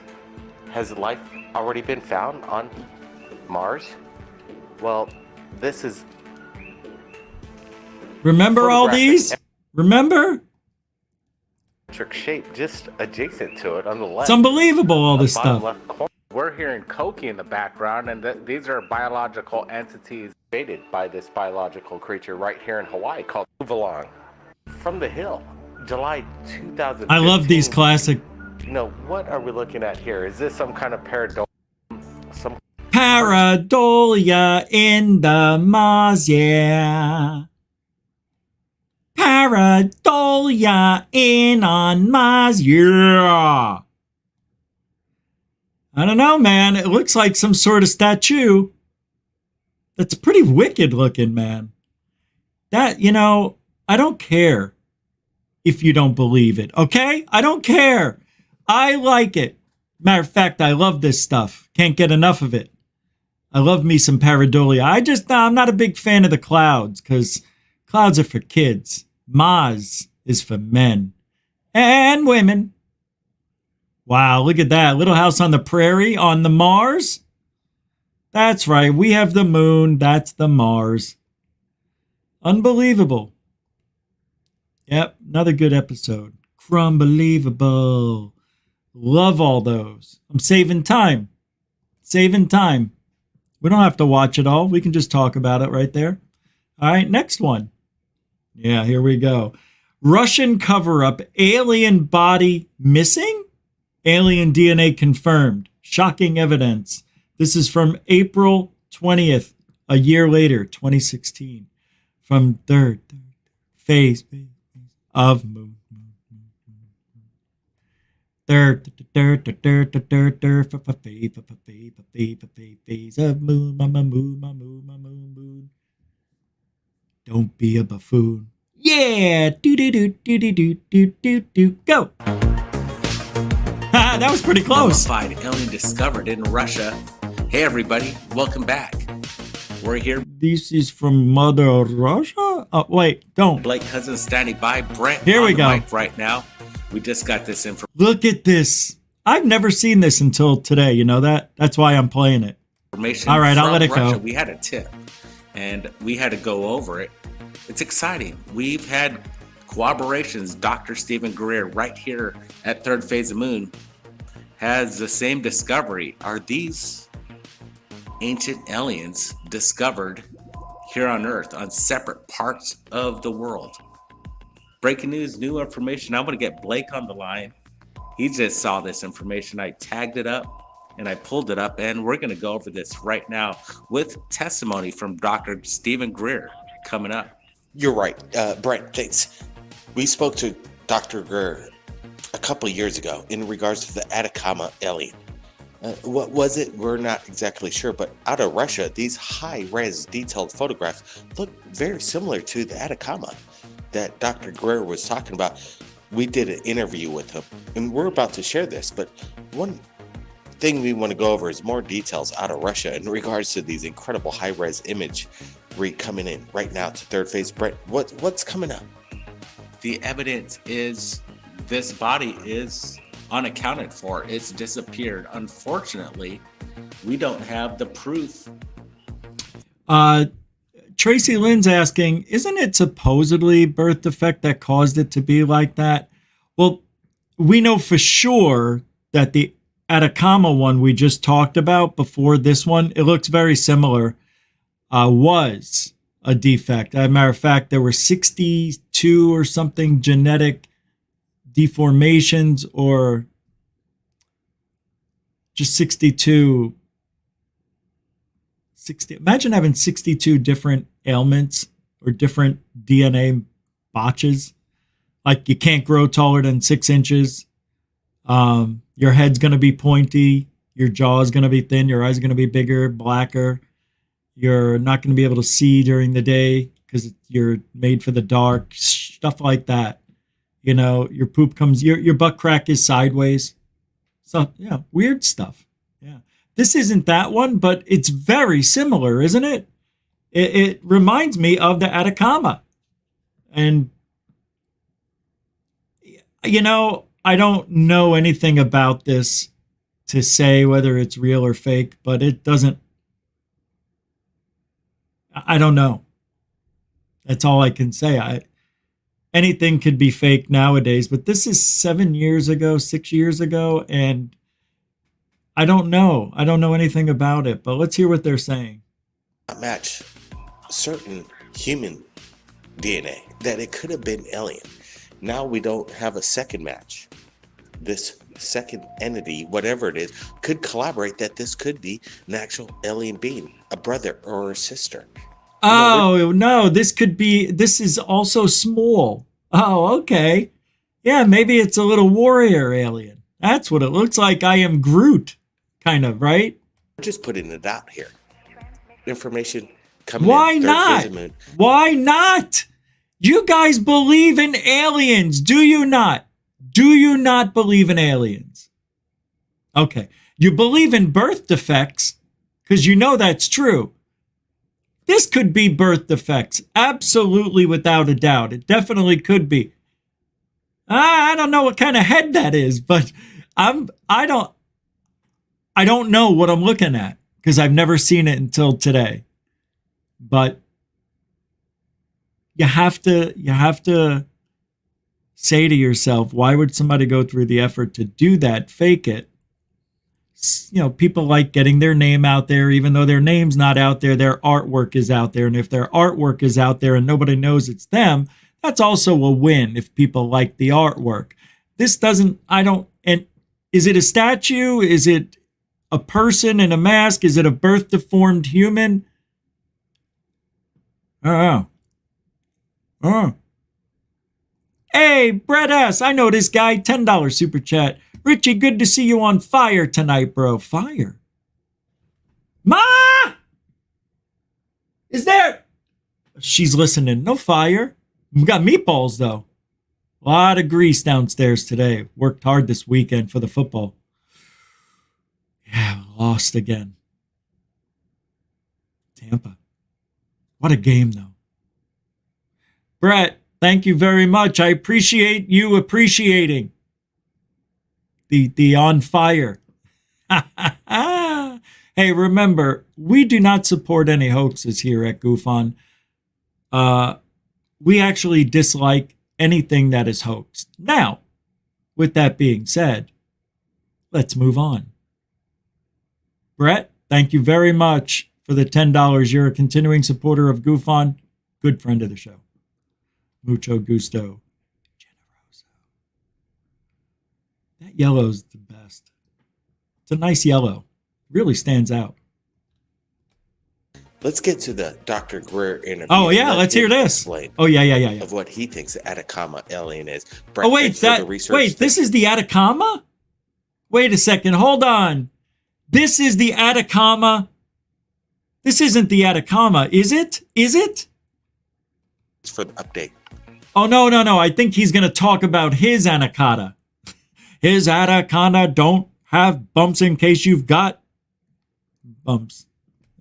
Has life already been found on Mars? Well, this is... Remember all these? Remember? Shape just adjacent to it on the left. It's unbelievable, all this stuff. We're hearing Koki in the background, and these are biological entities created by this biological creature right here in Hawaii called Uvalong. From the hill, July 2015. I love these classic. You know, what are we looking at here? Is this some kind of pareidolia? Pareidolia in the Mars, yeah. Pareidolia in on Mars, yeah. I don't know, man. It looks like some sort of statue. That's pretty wicked looking, man. That, you know, I don't care if you don't believe it, okay? I don't care. I like it. Matter of fact, I love this stuff. Can't get enough of it. I love me some pareidolia. I'm not a big fan of the clouds because clouds are for kids. Mars is for men and women. Wow, look at that. Little house on the prairie on the Mars. That's right. We have the moon. That's the Mars. Unbelievable. Yep, another good episode. Crumbelievable. Love all those. I'm saving time. Saving time. We don't have to watch it all. We can just talk about it right there. All right, next one. Yeah, here we go. Russian cover-up, alien body missing? Alien DNA confirmed. Shocking evidence. This is from April 20th, a year later, 2016. From third phase of moon. Third phase of moon, my moon. Don't be a buffoon. Yeah, do. Go. That was pretty close. Mummified alien discovered in Russia. Hey everybody, welcome back. We're here. This is from Mother Russia? Oh, wait, don't. Blake Cousins standing by. Brent here we on go. The mic right now. We just got this information. Look at this. I've never seen this until today. You know that? That's why I'm playing it. All right, I'll let it Russia. go. We had a tip, and we had to go over it. It's exciting. We've had corroborations. Dr. Stephen Greer, right here at Third Phase of Moon, has the same discovery. Are these ancient aliens discovered here on Earth on separate parts of the world? Breaking news, new information. I'm going to get Blake on the line. He just saw this information. I tagged it up and I pulled it up, and we're going to go over this right now with testimony from Dr. Stephen Greer coming up. You're right, Brent, thanks. We spoke to Dr. Greer a couple of years ago in regards to the Atacama alien. What was it? We're not exactly sure, but out of Russia, these high-res detailed photographs look very similar to the Atacama that Dr. Greer was talking about. We did an interview with him, and we're about to share this, but one thing we want to go over is more details out of Russia in regards to these incredible high-res imagery coming in right now to Third Phase. Brent, what's coming up? The evidence is this body is unaccounted for. It's disappeared. Unfortunately, we don't have the proof. Tracy Lynn's asking, isn't it supposedly birth defect that caused it to be like that? Well, we know for sure that the Atacama one we just talked about before this one, it looks very similar, was a defect. As a matter of fact, there were 62 or something genetic deformations, or just 62. Imagine having 62 different ailments or different DNA botches. Like you can't grow taller than 6 inches. Your head's going to be pointy. Your jaw is going to be thin. Your eyes are going to be bigger, blacker. You're not going to be able to see during the day because you're made for the dark. Stuff like that. You know, your poop comes, your butt crack is sideways. So, yeah, weird stuff. Yeah. This isn't that one, but it's very similar, isn't it? It reminds me of the Atacama. And, you know, I don't know anything about this to say whether it's real or fake, but it doesn't, I don't know. That's all I can say. Anything could be fake nowadays, but this is 7 years ago, 6 years ago, and I don't know. I don't know anything about it, but let's hear what they're saying. Match certain human DNA that it could have been alien. Now we don't have a second match. This second entity, whatever it is, could collaborate that this could be an actual alien being, a brother or a sister. Oh, no, this is also small. Oh, okay. Yeah, maybe it's a little warrior alien. That's what it looks like. I am Groot, kind of, right? We're just putting it out here. Information coming Why in. not? Why not? You guys believe in aliens, do you not? Do you not believe in aliens? Okay. You believe in birth defects because you know that's true. This could be birth defects, absolutely, without a doubt. It definitely could be. I don't know what kind of head that is, but I don't know what I'm looking at because I've never seen it until today. But you have to say to yourself, why would somebody go through the effort to do that, fake it, people like getting their name out there, even though their name's not out there, their artwork is out there. And if their artwork is out there and nobody knows it's them, that's also a win if people like the artwork. This doesn't, and is it a statue? Is it a person in a mask? Is it a birth deformed human? Oh. Hey, Brett S., I know this guy, $10 super chat. Richie, good to see you on fire tonight, bro. Fire? Ma! Is there? She's listening. No fire. We got meatballs, though. A lot of grease downstairs today. Worked hard this weekend for the football. Yeah, lost again. Tampa. What a game, though. Brett, thank you very much. I appreciate you appreciating the on fire. Hey, remember, we do not support any hoaxes here at GoofOn. We actually dislike anything that is hoaxed. Now, with that being said, let's move on. Brett, thank you very much for the $10. You're a continuing supporter of GoofOn. Good friend of the show. Mucho gusto. Generoso. That yellow's the best. It's a nice yellow. Really stands out. Let's get to the Dr. Greer interview. Oh, yeah, let's hear this. Oh, yeah. Of what he thinks the Atacama alien is. Brett, this is the Atacama? Wait a second, hold on. This is the Atacama. This isn't the Atacama, is it? Is it? It's for the update. Oh, no. I think he's going to talk about his anaconda. His anaconda don't have bumps in case you've got bumps.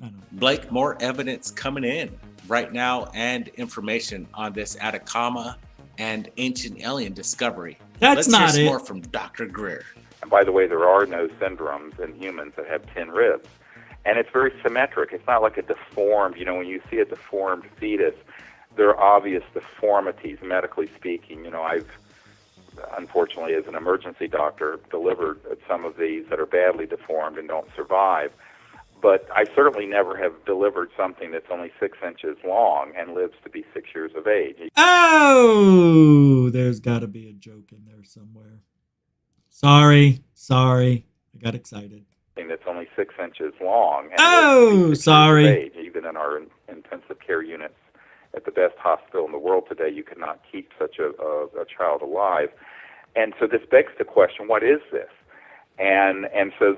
I don't know. Blake, more evidence coming in right now and information on this Atacama and ancient alien discovery. Let's not hear it. More from Dr. Greer. And by the way, there are no syndromes in humans that have 10 ribs. And it's very symmetric. It's not like a deformed, when you see a deformed fetus, there are obvious deformities, medically speaking. I've, unfortunately, as an emergency doctor, delivered some of these that are badly deformed and don't survive. But I certainly never have delivered something that's only 6 inches long and lives to be 6 years of age. Oh, there's got to be a joke in there somewhere. Sorry. I got excited. That's only 6 inches long. And sorry. Age. Even in our intensive care units at the best hospital in the world today, you cannot keep such a child alive. And so this begs the question, what is this? And so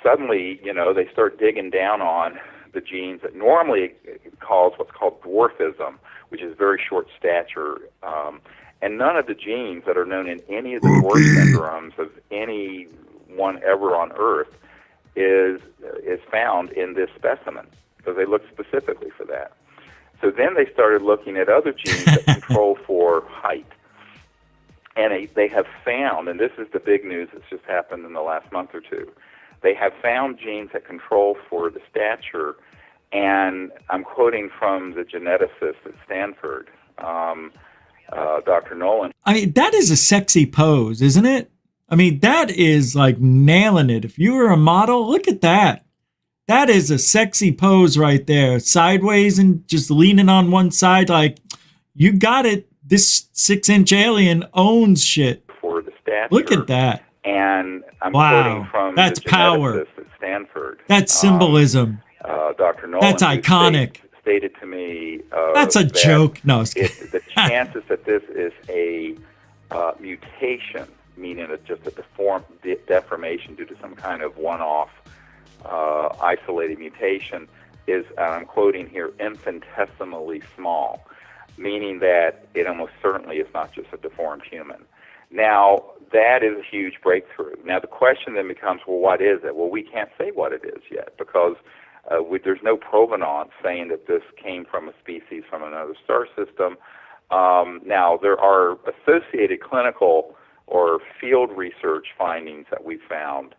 suddenly, they start digging down on the genes that normally cause what's called dwarfism, which is very short stature. And none of the genes that are known in any of the dwarf syndromes of anyone ever on Earth is found in this specimen, because they look specifically for that. So then they started looking at other genes that control for height. And they have found, and this is the big news that's just happened in the last month or two, they have found genes that control for the stature, and I'm quoting from the geneticist at Stanford, Dr. Nolan. I mean, that is a sexy pose, isn't it? I mean, that is like nailing it. If you were a model, look at that. That is a sexy pose right there. Sideways and just leaning on one side like, you got it. This 6-inch alien owns shit. For the stature. Look at that. And I'm quoting from that's the power. geneticist at Stanford. That's symbolism. Dr. Nolan. That's iconic. Stated to me. That's a joke. No, the chances that this is a mutation, meaning it's just a deformation due to some kind of one-off isolated mutation, is, I'm quoting here, infinitesimally small, meaning that it almost certainly is not just a deformed human. Now, that is a huge breakthrough. Now, the question then becomes, well, what is it? Well, we can't say what it is yet, because there's no provenance saying that this came from a species from another star system. Now, there are associated clinical or field research findings that we found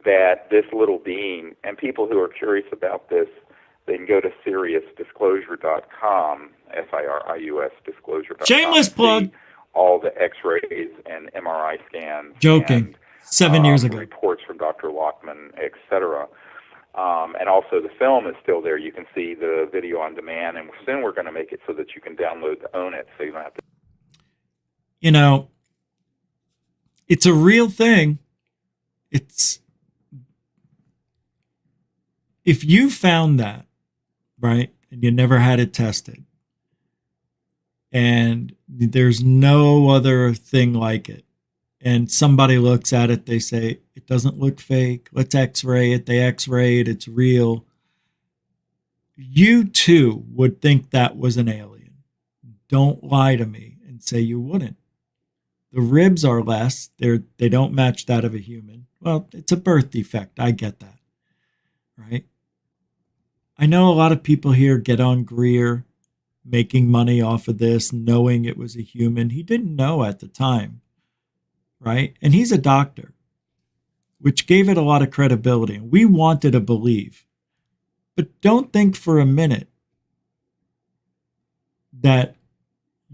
that this little being, and people who are curious about this, they can go to SiriusDisclosure.com, SIRIUS disclosure.com. Shameless plug. All the X-rays and MRI scans. Joking. And, 7 years ago. Reports from Dr. Lockman etc. And also the film is still there. You can see the video on demand, and soon we're going to make it so that you can download to own it, so you don't have to. You know, it's a real thing. It's, if you found that, right, and you never had it tested, and there's no other thing like it, and somebody looks at it, they say, it doesn't look fake, let's x-ray it, they x-ray it, it's real. You too would think that was an alien. Don't lie to me and say you wouldn't. The ribs are less, they don't match that of a human. Well, it's a birth defect, I get that, right? I know a lot of people here get on Greer, making money off of this, knowing it was a human. He didn't know at the time, right? And he's a doctor, which gave it a lot of credibility. We wanted to believe. But don't think for a minute that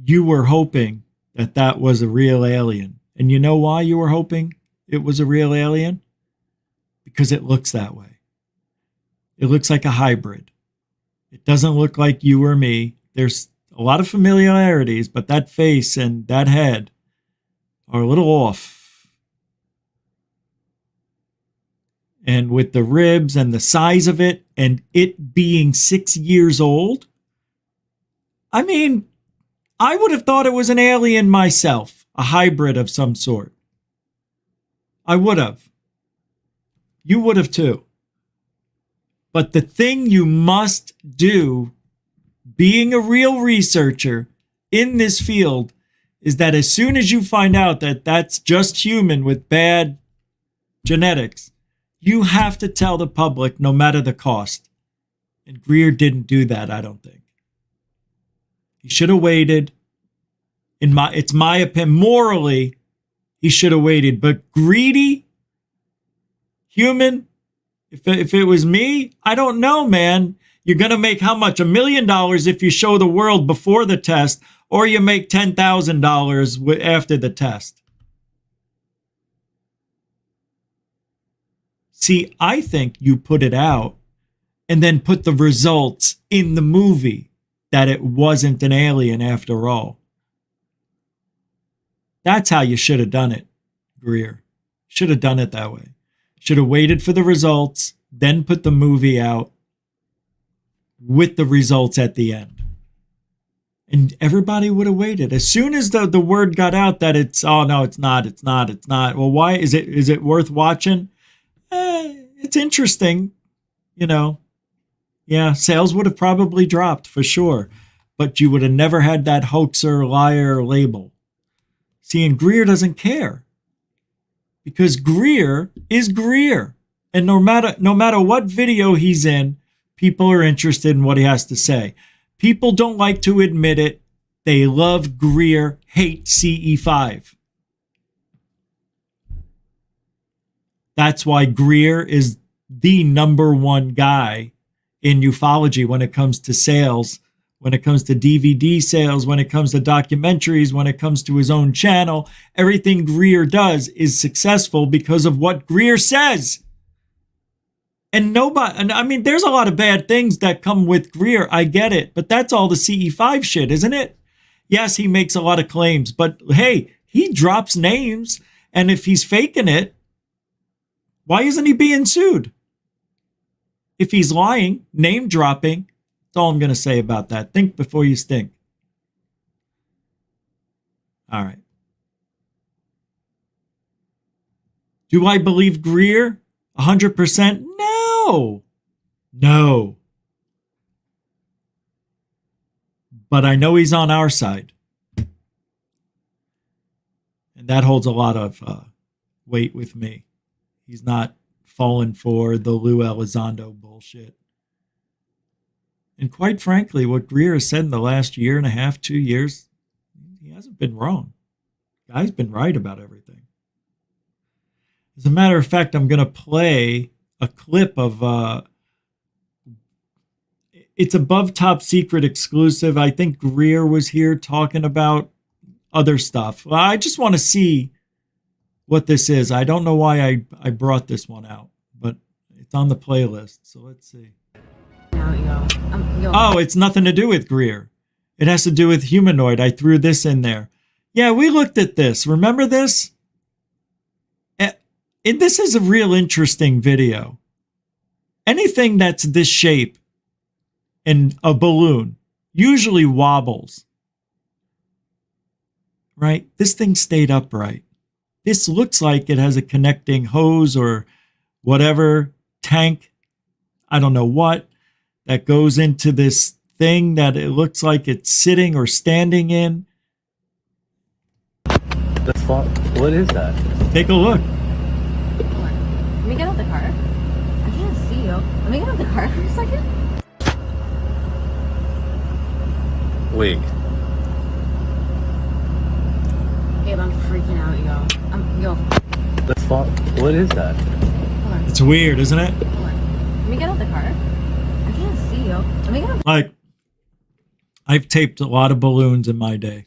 you were hoping that that was a real alien. And you know why you were hoping it was a real alien? Because it looks that way. It looks like a hybrid. It doesn't look like you or me. There's a lot of familiarities, but that face and that head are a little off. And with the ribs and the size of it and it being 6 years old, I mean, I would have thought it was an alien myself, a hybrid of some sort. I would have. You would have too. But the thing you must do, being a real researcher in this field, is that as soon as you find out that that's just human with bad genetics, you have to tell the public no matter the cost. And Greer didn't do that, I don't think. He should have waited. It's my opinion, morally, he should have waited. But greedy, human, if it was me, I don't know, man. You're going to make how much? $1 million if you show the world before the test, or you make $10,000 after the test. See, I think you put it out and then put the results in the movie that it wasn't an alien after all. That's how you should have done it, Greer. Should have done it that way. Should have waited for the results, then put the movie out with the results at the end. And everybody would have waited. As soon as the word got out that it's, oh no, it's not. Well, why is it worth watching? It's interesting, you know. Yeah, sales would have probably dropped for sure, but you would have never had that hoaxer, liar label. See, and Greer doesn't care, because Greer is Greer, and no matter what video he's in, people are interested in what he has to say. People don't like to admit it. They love Greer, hate CE5. That's why Greer is the #1 guy in ufology when it comes to sales, when it comes to DVD sales, when it comes to documentaries, when it comes to his own channel. Everything Greer does is successful because of what Greer says. And I mean, there's a lot of bad things that come with Greer. I get it, but that's all the CE5 shit, isn't it? Yes, he makes a lot of claims, but hey, he drops names. And if he's faking it, why isn't he being sued? If he's lying, name dropping, that's all I'm going to say about that. Think before you stink. All right. Do I believe Greer 100%? No. But I know he's on our side. And that holds a lot of weight with me. He's not falling for the Lou Elizondo bullshit. And quite frankly, what Greer has said in the last year and a half, 2 years, he hasn't been wrong. The guy's been right about everything. As a matter of fact, I'm going to play a clip of, it's above top secret exclusive. I think Greer was here talking about other stuff. Well, I just want to see what this is. I don't know why I brought this one out, but It's on the playlist, so let's see. Oh, it's nothing to do with Greer. It has to do with humanoid. I threw this in there. Yeah, we looked at this. Remember this? This is a real interesting video. Anything that's this shape and a balloon usually wobbles. Right? This thing stayed upright. This looks like it has a connecting hose or whatever tank. I don't know what. That goes into this thing that it looks like it's sitting or standing in. What is that? Take a look. Let me get out the car. I can't see you. Let me get out the car for a second. Wait. Gabe, I'm freaking out, yo. What is that? Hold on. It's weird, isn't it? Hold on. Let me get out the car. I can't see you. Let me get out. Like, I've taped a lot of balloons in my day.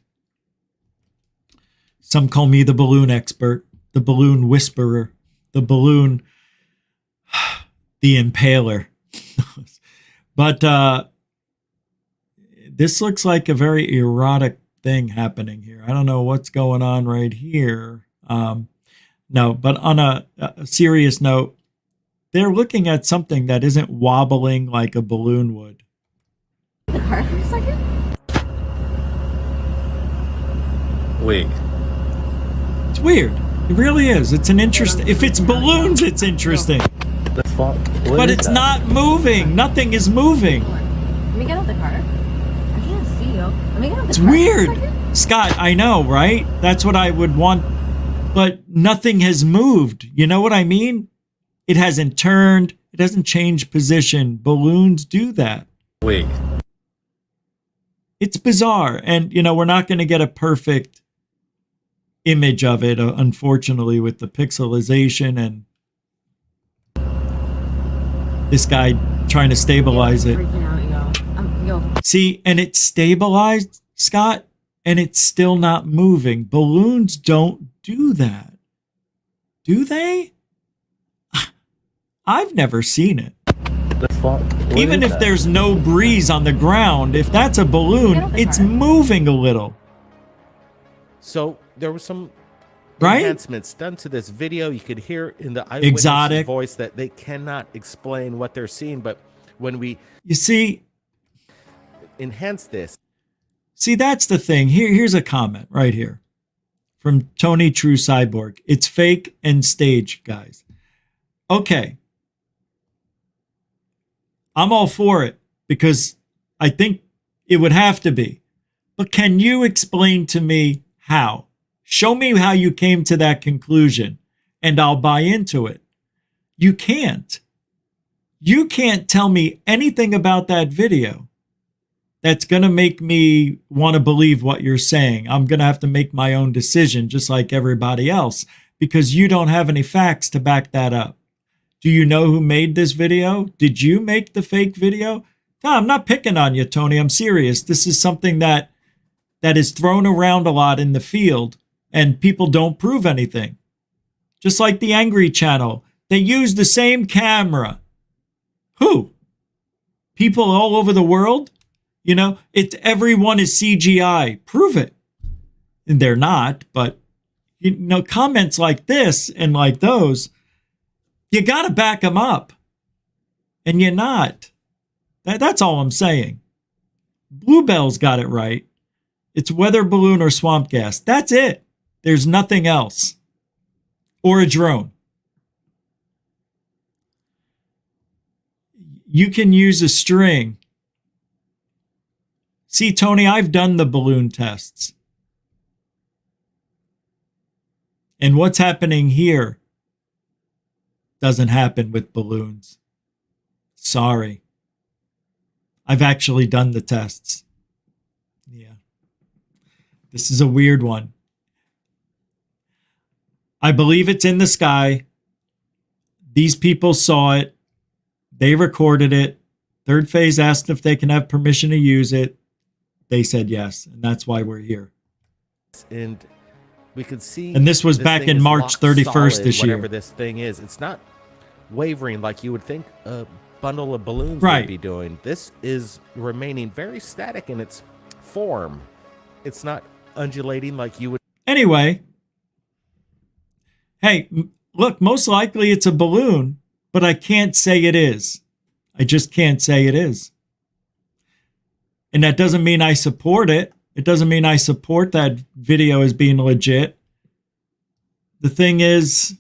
Some call me the balloon expert, the balloon whisperer, the balloon, the impaler. But this looks like a very erotic thing happening here. I don't know what's going on right here. No, but on a serious note, they're looking at something that isn't wobbling like a balloon would. The car for a second? Wait. It's weird. It really is. It's an interesting. If it's balloons, it's interesting. But it's not moving. Nothing is moving. Let me get out the car. I can't see you. Let me get out the It's car. weird. Scott, I know, right? That's what I would want. But nothing has moved. You know what I mean? It hasn't turned. It hasn't changed position. Balloons do that. Wait. It's bizarre. And, we're not going to get a perfect image of it, unfortunately, with the pixelization and this guy trying to stabilize it. See, and it's stabilized, Scott, and it's still not moving. Balloons don't do that. Do they? I've never seen it. Even if there's no breeze on the ground, if that's a balloon, it's moving a little. So there was some right? enhancements done to this video. You could hear in the eyewitness voice that they cannot explain what they're seeing. But when we enhance this. See, that's the thing. Here's a comment right here from Tony True Cyborg. It's fake and staged, guys. Okay. I'm all for it because I think it would have to be. But can you explain to me how? Show me how you came to that conclusion and I'll buy into it. You can't. You can't tell me anything about that video that's going to make me want to believe what you're saying. I'm going to have to make my own decision just like everybody else because you don't have any facts to back that up. Do you know who made this video? Did you make the fake video? No, I'm not picking on you, Tony. I'm serious. This is something that is thrown around a lot in the field and people don't prove anything. Just like the Angry Channel. They use the same camera. Who? People all over the world? Everyone is CGI. Prove it. And they're not, but comments like this and like those, you got to back them up. And you're not. That's all I'm saying. Bluebell's got it right. It's weather balloon or swamp gas. That's it. There's nothing else. Or a drone. You can use a string. See, Tony, I've done the balloon tests. And what's happening here doesn't happen with balloons. Sorry. I've actually done the tests. Yeah. This is a weird one. I believe it's in the sky. These people saw it. They recorded it. Third Phase asked if they can have permission to use it. They said yes, and that's why we're here. And we could see. And this was back in March 31st this year. Whatever this thing is, it's not wavering like you would think a bundle of balloons Right. would be doing. This is remaining very static in its form. It's not undulating like you would. Anyway, hey, look, most likely it's a balloon, but I can't say it is. I just can't say it is. And that doesn't mean I support it. It doesn't mean I support that video as being legit. The thing is,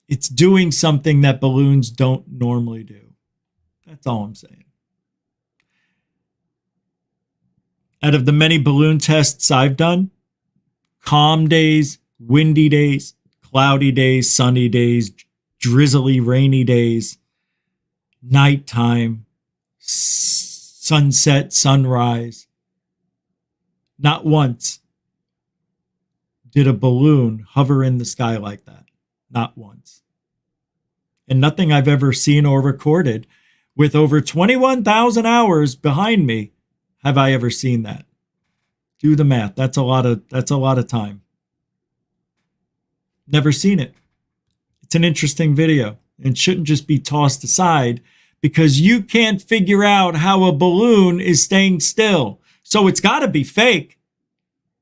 it's doing something that balloons don't normally do. That's all I'm saying. Out of the many balloon tests I've done, calm days, windy days, cloudy days, sunny days, drizzly, rainy days, nighttime, sunset, sunrise. Not once did a balloon hover in the sky like that. Not once. And nothing I've ever seen or recorded with over 21,000 hours behind me have I ever seen that. Do the math. That's a lot of time. Never seen it. It's an interesting video and shouldn't just be tossed aside because you can't figure out how a balloon is staying still. So it's got to be fake.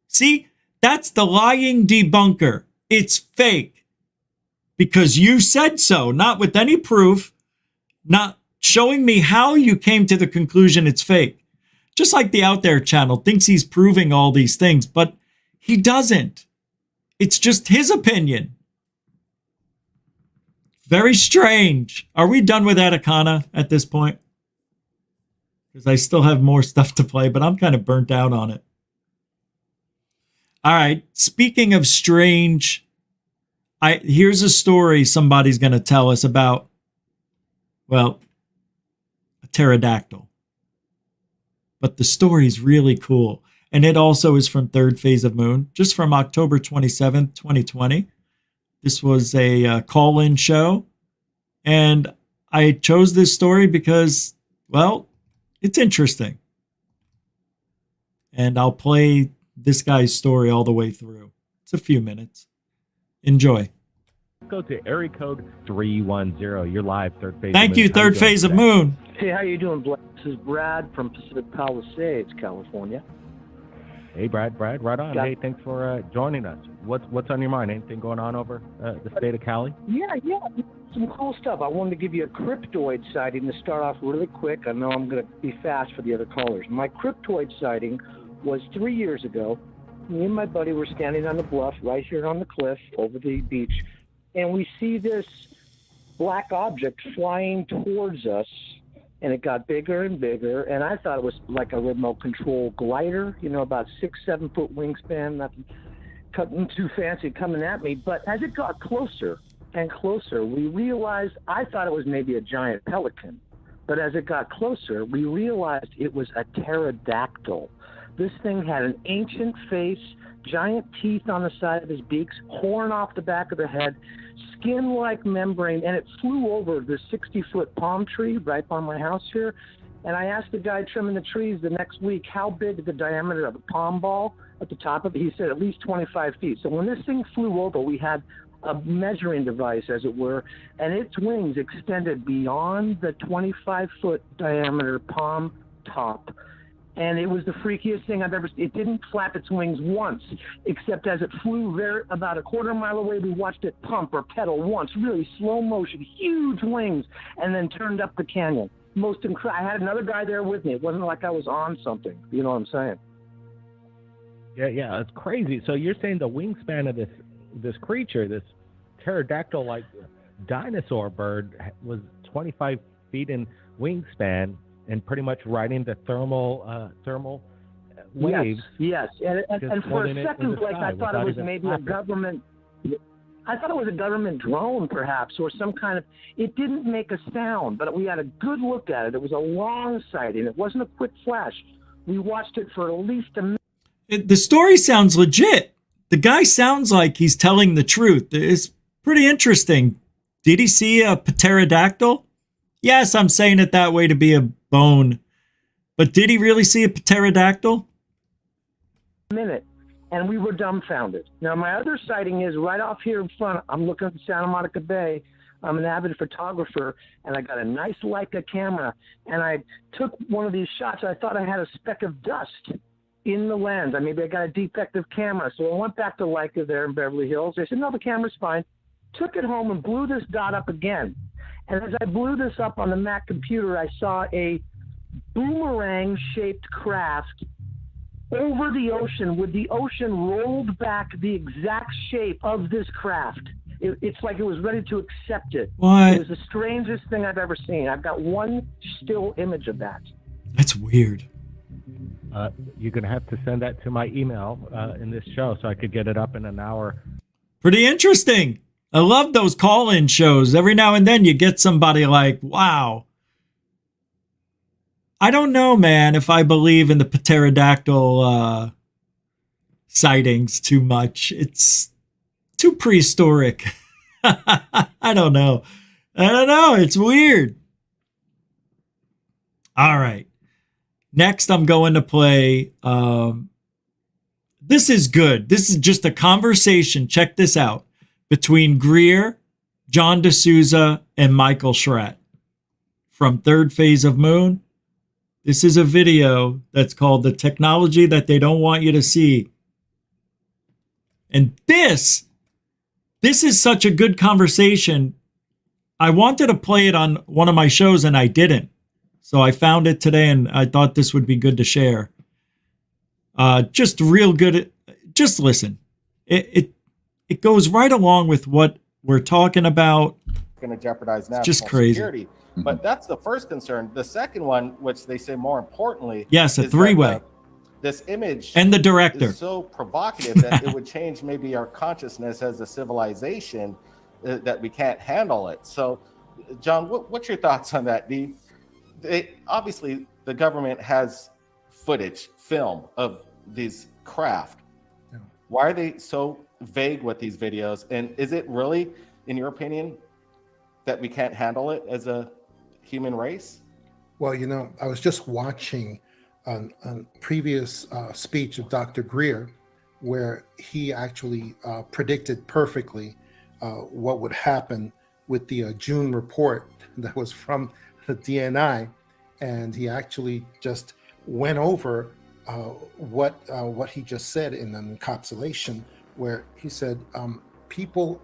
See, that's the lying debunker. It's fake because you said so, not with any proof, not showing me how you came to the conclusion it's fake. Just like the Out There channel thinks he's proving all these things, but he doesn't. It's just his opinion. Very strange. Are we done with Atacama at this point? Because I still have more stuff to play, but I'm kind of burnt out on it. All right. Speaking of strange, here's a story somebody's going to tell us about, well, a pterodactyl. But the story's really cool. And it also is from Third Phase of Moon, just from October 27th, 2020. This was a call-in show. And I chose this story because, well, it's interesting. And I'll play this guy's story all the way through. It's a few minutes. Enjoy. Go to area code 310. You're live, Third Phase. Thank you, Third Phase of Moon. Hey, how you doing, Blake? This is Brad from Pacific Palisades, California. Hey, Brad, right on. Yeah. Hey, thanks for joining us. What's on your mind? Anything going on over the state of Cali? Yeah, some cool stuff. I wanted to give you a cryptoid sighting to start off really quick. I know I'm going to be fast for the other callers. My cryptoid sighting was 3 years ago. Me and my buddy were standing on the bluff right here on the cliff over the beach, and we see this black object flying towards us. And it got bigger and bigger, and I thought it was like a remote control glider, about 6-7 foot wingspan, nothing too fancy coming at me. But as it got closer and closer, we realized, I thought it was maybe a giant pelican, but as it got closer, we realized it was a pterodactyl. This thing had an ancient face, giant teeth on the side of his beaks, horn off the back of the head, skin-like membrane, and it flew over the 60-foot palm tree right by my house here. And I asked the guy trimming the trees the next week, how big is the diameter of a palm ball at the top of it? He said at least 25 feet. So when this thing flew over, we had a measuring device, as it were, and its wings extended beyond the 25-foot diameter palm top. And it was the freakiest thing I've ever seen. It didn't flap its wings once, except as it flew about a quarter mile away, we watched it pump or pedal once, really slow motion, huge wings, and then turned up the canyon. Most incredible. I had another guy there with me. It wasn't like I was on something. You know what I'm saying? Yeah, it's crazy. So you're saying the wingspan of this creature, this pterodactyl-like dinosaur bird, was 25 feet in wingspan, and pretty much riding the thermal waves. Yes. And for a second, Blake, I thought it was maybe a government. I thought it was a government drone, perhaps, or some kind of. It didn't make a sound, but we had a good look at it. It was a long sighting. It wasn't a quick flash. We watched it for at least a minute. The story sounds legit. The guy sounds like he's telling the truth. It's pretty interesting. Did he see a pterodactyl? Yes, I'm saying it that way to be a bone. But did he really see a pterodactyl? Minute. and we were dumbfounded. Now, my other sighting is right off here in front. I'm looking at Santa Monica Bay. I'm an avid photographer, and I got a nice Leica camera, and I took one of these shots. I thought I had a speck of dust in the lens. Maybe I got a defective camera. So I went back to Leica there in Beverly Hills. They said, no, the camera's fine. Took it home and blew this dot up again. And as I blew this up on the Mac computer, I saw a boomerang-shaped craft over the ocean with the ocean rolled back the exact shape of this craft. It's like it was ready to accept it. What? It was the strangest thing I've ever seen. I've got one still image of that. That's weird. You're going to have to send that to my email in this show so I could get it up in an hour. Pretty interesting. I love those call-in shows. Every now and then you get somebody like, wow. I don't know, man, if I believe in the pterodactyl sightings too much. It's too prehistoric. I don't know. It's weird. All right. Next, I'm going to play. This is good. This is just a conversation. Check this out. Between Greer, John D'Souza, and Michael Schratt from Third Phase of Moon. This is a video that's called The Technology That They Don't Want You to See. And this is such a good conversation. I wanted to play it on one of my shows and I didn't. So I found it today and I thought this would be good to share. Just real good. Just listen. It goes right along with what we're talking about. Going to jeopardize national just crazy. security. But that's the first concern. The second one, which they say more importantly, yes, a is three-way. This image and the director is so provocative that it would change maybe our consciousness as a civilization that we can't handle it. So, John, what's your thoughts on that? Obviously, the government has footage, film of these craft. Yeah. Why are they so vague with these videos? And is it really, in your opinion, that we can't handle it as a human race? Well, I was just watching a previous speech of Dr. Greer, where he actually predicted perfectly what would happen with the June report that was from the DNI, and he actually just went over what he just said in an encapsulation, where he said people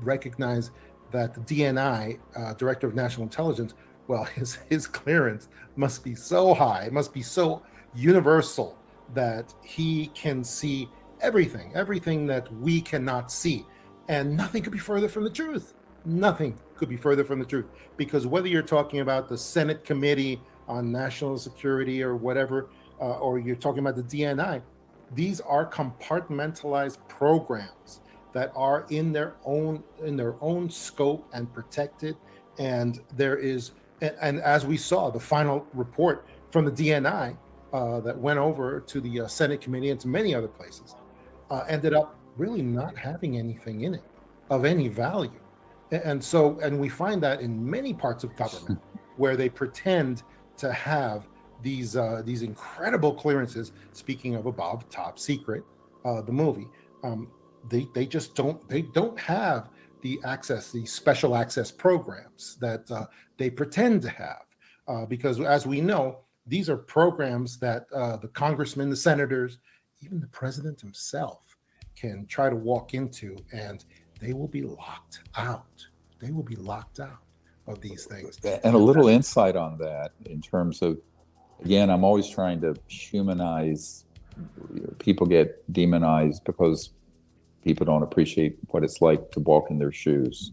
recognize that the DNI, Director of National Intelligence, well, his clearance must be so high, it must be so universal that he can see everything that we cannot see. And nothing could be further from the truth. Nothing could be further from the truth. Because whether you're talking about the Senate Committee on National Security or whatever, or you're talking about the DNI, these are compartmentalized programs that are in their own scope and protected. And there is, and as we saw, the final report from the DNI that went over to the Senate Committee and to many other places ended up really not having anything in it of any value. And we find that in many parts of government where they pretend to have these incredible clearances. Speaking of above, top secret, the movie, they just don't have the access, the special access programs that they pretend to have, because as we know, these are programs that the congressmen, the senators, even the president himself can try to walk into, and they will be locked out. They will be locked out of these things. And a little insight on that in terms of, again, I'm always trying to humanize. People get demonized because people don't appreciate what it's like to walk in their shoes.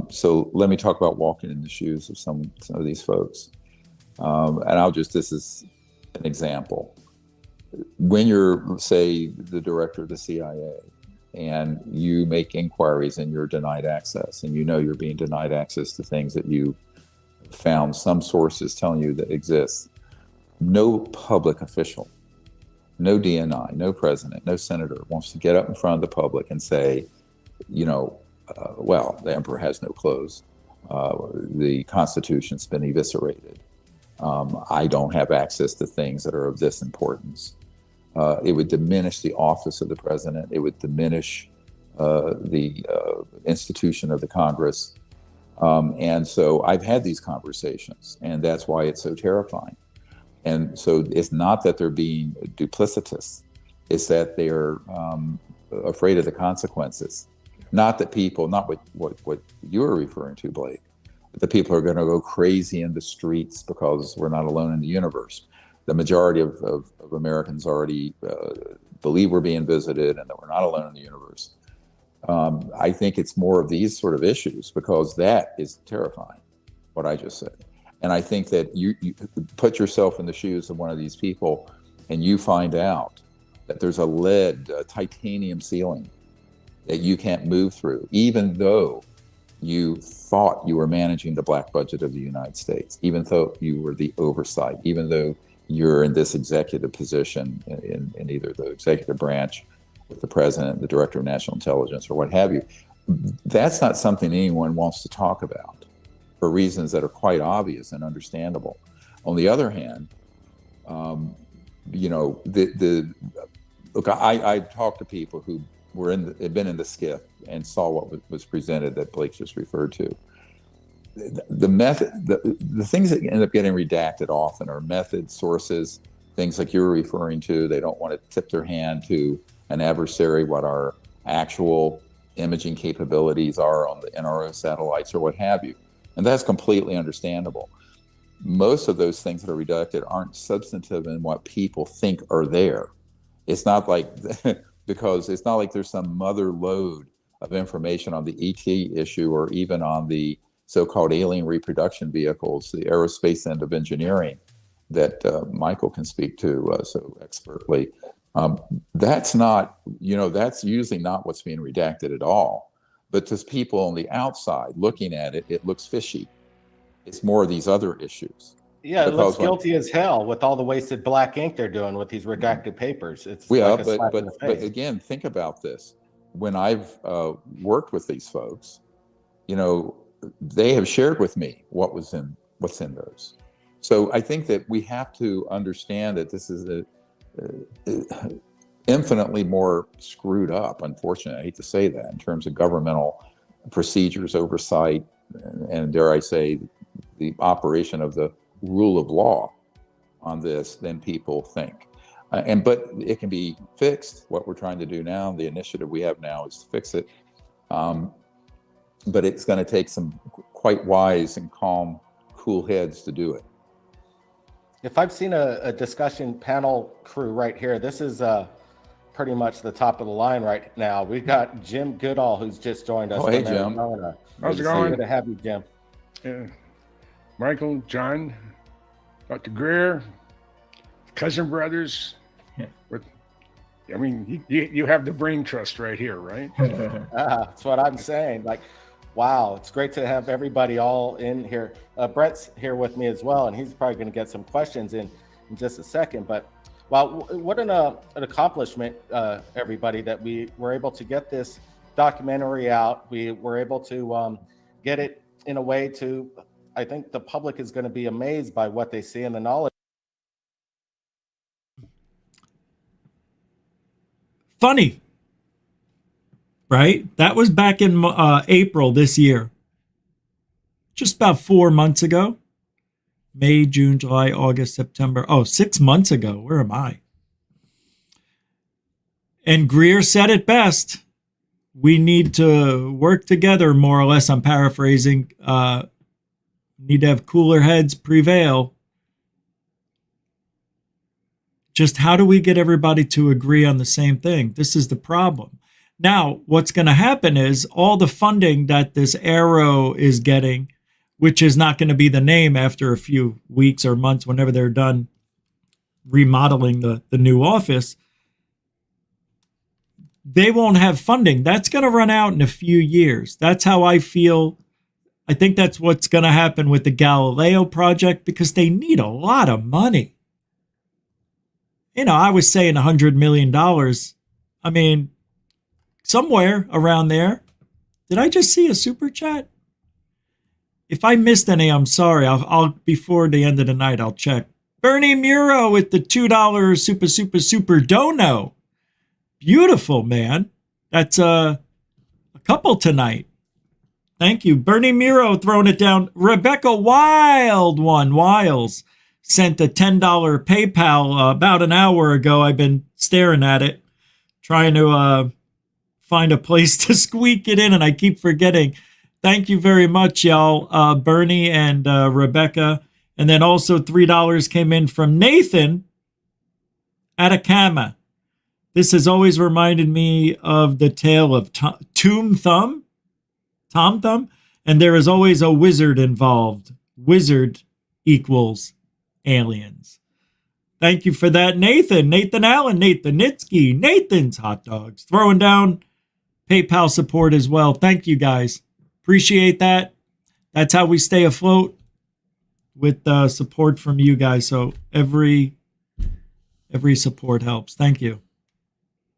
So let me talk about walking in the shoes of some of these folks. And this is an example. When you're, say, the director of the CIA, and you make inquiries and you're denied access, and you're being denied access to things that you found some sources telling you that exist, no public official, no DNI, no president, no senator wants to get up in front of the public and say, well, the emperor has no clothes. The Constitution's been eviscerated. I don't have access to things that are of this importance. It would diminish the office of the president. It would diminish the institution of the Congress. And so I've had these conversations, and that's why it's so terrifying. And so it's not that they're being duplicitous, it's that they're afraid of the consequences. Not that people, not what you were referring to, Blake, the people are going to go crazy in the streets because we're not alone in the universe. The majority of Americans already believe we're being visited and that we're not alone in the universe. I think it's more of these sort of issues, because that is terrifying, what I just said. And I think that you put yourself in the shoes of one of these people and you find out that there's a lead, titanium ceiling that you can't move through, even though you thought you were managing the black budget of the United States, even though you were the oversight, even though you're in this executive position in either the executive branch with the president, the director of national intelligence, or what have you. That's not something anyone wants to talk about for reasons that are quite obvious and understandable. On the other hand, look, I talked to people who had been in the skiff and saw what was presented that Blake just referred to. The method, the things that end up getting redacted often are method, sources, things like you're referring to. They don't want to tip their hand to an adversary what our actual imaging capabilities are on the NRO satellites or what have you. And that's completely understandable. Most of those things that are redacted aren't substantive in what people think are there. It's not like, because it's not like there's some mother lode of information on the ET issue or even on the so-called alien reproduction vehicles, the aerospace end of engineering that Michael can speak to so expertly. That's not, that's usually not what's being redacted at all. But to people on the outside looking at it, it looks fishy. It's more of these other issues. Yeah, it looks guilty as hell with all the wasted black ink they're doing with these redacted papers. It's like a slap in the face. But again, think about this. When I've worked with these folks, they have shared with me what's in those. So I think that we have to understand that this is infinitely more screwed up, unfortunately, I hate to say that, in terms of governmental procedures, oversight, and dare I say, the operation of the rule of law on this than people think. But it can be fixed. What we're trying to do now, the initiative we have now, is to fix it. But it's going to take some quite wise and calm, cool heads to do it. If I've seen a discussion panel crew right here, this is pretty much the top of the line right now. We've got Jim Goodall, who's just joined us. Oh, hey, Jim. How's it going? Good to have you, Jim. Yeah. Michael, John, Dr. Greer, cousin brothers. Yeah. You have the brain trust right here, right? That's what I'm saying. Like, wow, it's great to have everybody all in here. Brett's here with me as well, and he's probably going to get some questions in just a second. But wow, what an accomplishment, everybody, that we were able to get this documentary out. We were able to get it in a way to, I think the public is going to be amazed by what they see and the knowledge. Funny, right? That was back in April this year. Just about 4 months ago. May, June, July, August, September. 6 months ago. Where am I? And Greer said it best. We need to work together, more or less. I'm paraphrasing. Need to have cooler heads prevail. Just how do we get everybody to agree on the same thing? This is the problem. Now, what's going to happen is all the funding that this Arrow is getting, which is not going to be the name after a few weeks or months, whenever they're done remodeling the new office, they won't have funding. That's going to run out in a few years. That's how I feel. I think that's what's going to happen with the Galileo project, because they need a lot of money. I was saying $100 million. I mean, somewhere around there. Did I just see a super chat? If I missed any, I'm sorry. I'll before the end of the night, I'll check. Bernie Muro with the $2 super dono. Beautiful, man. That's a couple tonight. Thank you. Bernie Muro throwing it down. Rebecca Wiles sent a $10 PayPal about an hour ago. I've been staring at it, trying to find a place to squeak it in, and I keep forgetting. Thank you very much, y'all, Bernie and Rebecca. And then also $3 came in from Nathan Atacama. This has always reminded me of the tale of Tom Thumb, and there is always a wizard involved. Wizard equals aliens. Thank you for that, Nathan. Nathan Allen, Nathan Nitsky, Nathan's Hot Dogs. Throwing down PayPal support as well. Thank you, guys. Appreciate that. That's how we stay afloat, with support from you guys. So every support helps. Thank you.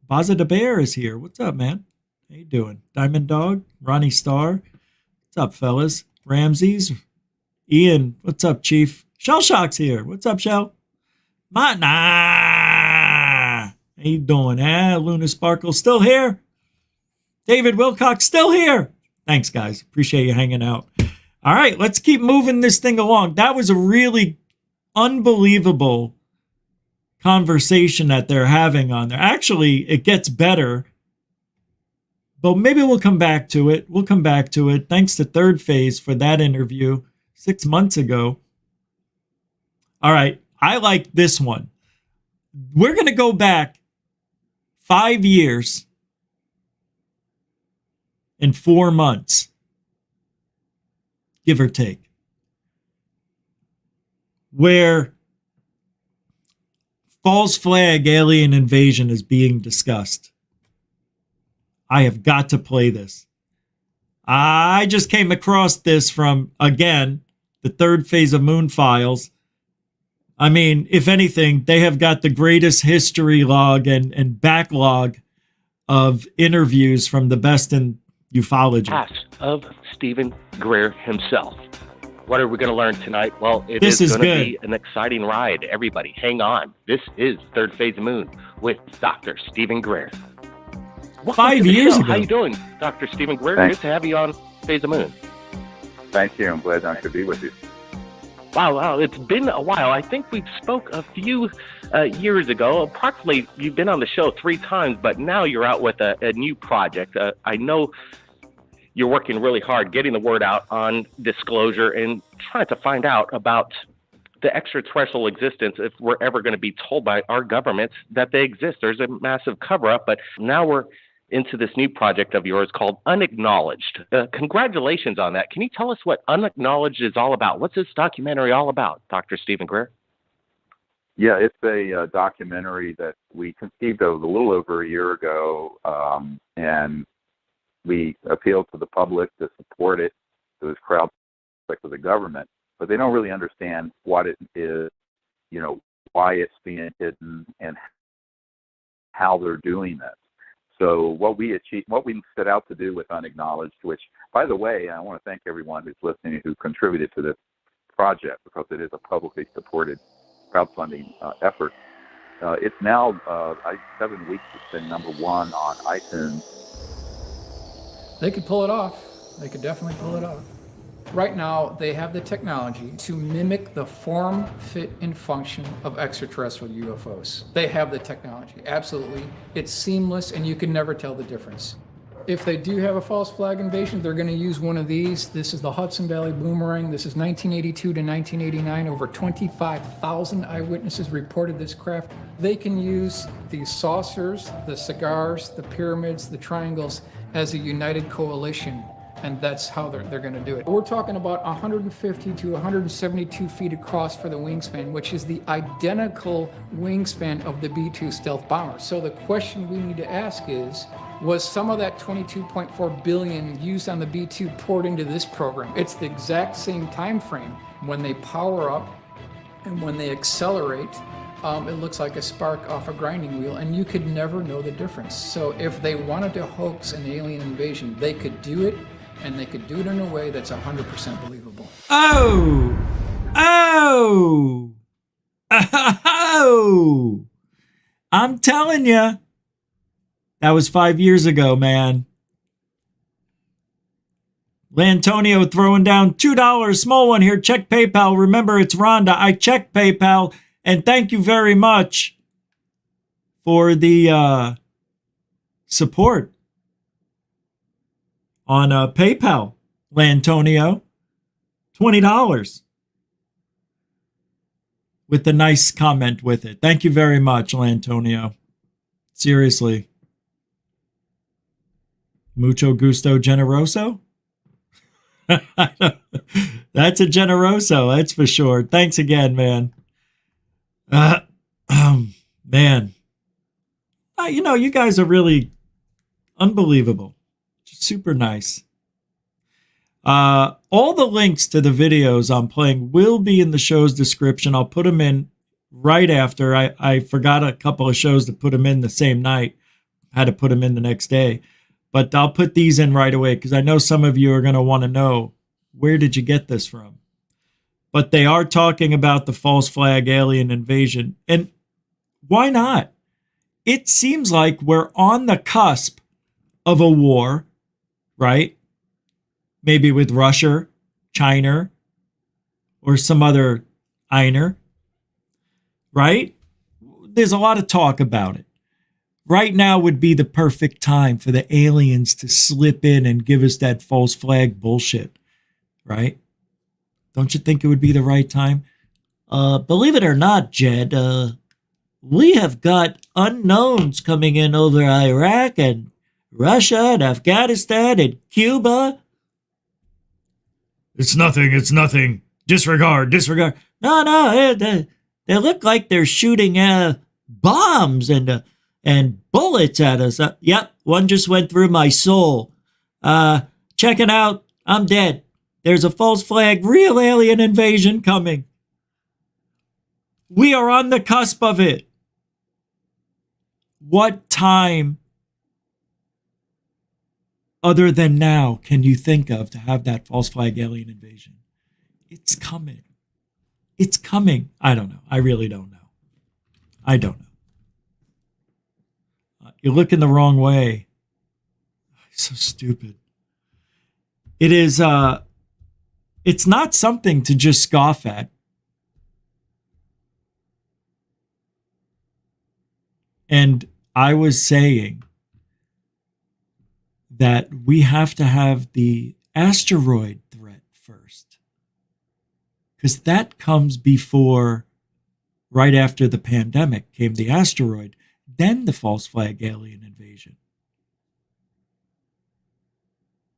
Baza the Bear is here. What's up, man? How you doing? Diamond Dog, Ronnie Starr. What's up, fellas? Ramses, Ian. What's up, Chief? Shell Shock's here. What's up, Shell? Nah. How you doing? Luna Sparkle still here. David Wilcox still here. Thanks, guys. Appreciate you hanging out. All right, let's keep moving this thing along. That was a really unbelievable conversation that they're having on there. Actually, it gets better, but maybe we'll come back to it. Thanks to Third Phase for that interview 6 months ago. All right, I like this one. We're going to go back 5 years and 4 months. Give or take, where false flag alien invasion is being discussed. I have got to play this. I just came across this from, again, the Third Phase of Moon files. I mean, if anything, they have got the greatest history log and backlog of interviews from the best in ufology. Past of Stephen Greer himself. What are we going to learn tonight? Well, This is is going to good. be an exciting ride. Everybody, hang on. This is Third Phase of Moon with Dr. Stephen Greer. Welcome 5 to the years show. ago. How you doing, Dr. Stephen Greer? Thanks. Good to have you on Phase of Moon. Thank you. I'm glad I could be with you. Wow. It's been a while. I think we spoke a few years ago. Approximately, you've been on the show 3 times, but now you're out with a new project. I know you're working really hard getting the word out on disclosure and trying to find out about the extraterrestrial existence if we're ever going to be told by our governments that they exist. There's a massive cover-up, but now we're into this new project of yours called Unacknowledged. Congratulations on that. Can you tell us what Unacknowledged is all about? What's this documentary all about, Dr. Stephen Greer? Yeah, it's a documentary that we conceived of a little over a year ago, and we appealed to the public to support it. It was crowdsourced with the government, but they don't really understand what it is, why it's being hidden, and how they're doing this. So what we set out to do with Unacknowledged, which, by the way, I want to thank everyone who's listening who contributed to this project, because it is a publicly supported crowdfunding effort. It's now 7 weeks. It's been #1 on iTunes. They could pull it off. They could definitely pull it off. Right now, they have the technology to mimic the form, fit, and function of extraterrestrial UFOs. They have the technology, absolutely. It's seamless, and you can never tell the difference. If they do have a false flag invasion, they're going to use one of these. This is the Hudson Valley Boomerang. This is 1982 to 1989. Over 25,000 eyewitnesses reported this craft. They can use these saucers, the cigars, the pyramids, the triangles as a united coalition, and that's how they're going to do it. We're talking about 150 to 172 feet across for the wingspan, which is the identical wingspan of the B-2 stealth bomber. So the question we need to ask is, was some of that $22.4 billion used on the B-2 poured into this program? It's the exact same time frame. When they power up and when they accelerate, it looks like a spark off a grinding wheel, and you could never know the difference. So if they wanted to hoax an alien invasion, they could do it, and they could do it in a way that's 100% believable. Oh! Oh, I'm telling you, that was 5 years ago, man. Lantonio throwing down $2, small one here. Check PayPal. Remember, it's Rhonda. I checked PayPal, and thank you very much for the support on PayPal, Lantonio. $20 with the nice comment with it. Thank you very much, Lantonio. Seriously. Mucho gusto generoso? That's a generoso, that's for sure. Thanks again, man. Man. You know, you guys are really unbelievable. Just super nice. All the links to the videos I'm playing will be in the show's description. I'll put them in right after. I forgot a couple of shows to put them in the same night. Had to put them in the next day. But I'll put these in right away because I know some of you are going to want to know, where did you get this from? But they are talking about the false flag alien invasion. And why not? It seems like we're on the cusp of a war, right? Maybe with Russia, China, or some other einer, right? There's a lot of talk about it. Right now would be the perfect time for the aliens to slip in and give us that false flag bullshit, right? Don't you think it would be the right time? Believe it or not, Jed, we have got unknowns coming in over Iraq and Russia and Afghanistan and Cuba. It's nothing. Disregard. No, they look like they're shooting bombs and bullets at us. Yep, one just went through my soul. Check it out. I'm dead. There's a false flag, real alien invasion coming. We are on the cusp of it. What time other than now can you think of to have that false flag alien invasion? It's coming. It's coming. I don't know. I really don't know. I don't know. You're looking the wrong way. So stupid. It is, it's not something to just scoff at. And I was saying that we have to have the asteroid threat first. Because that comes before, right after the pandemic came the asteroid, then the false flag alien invasion.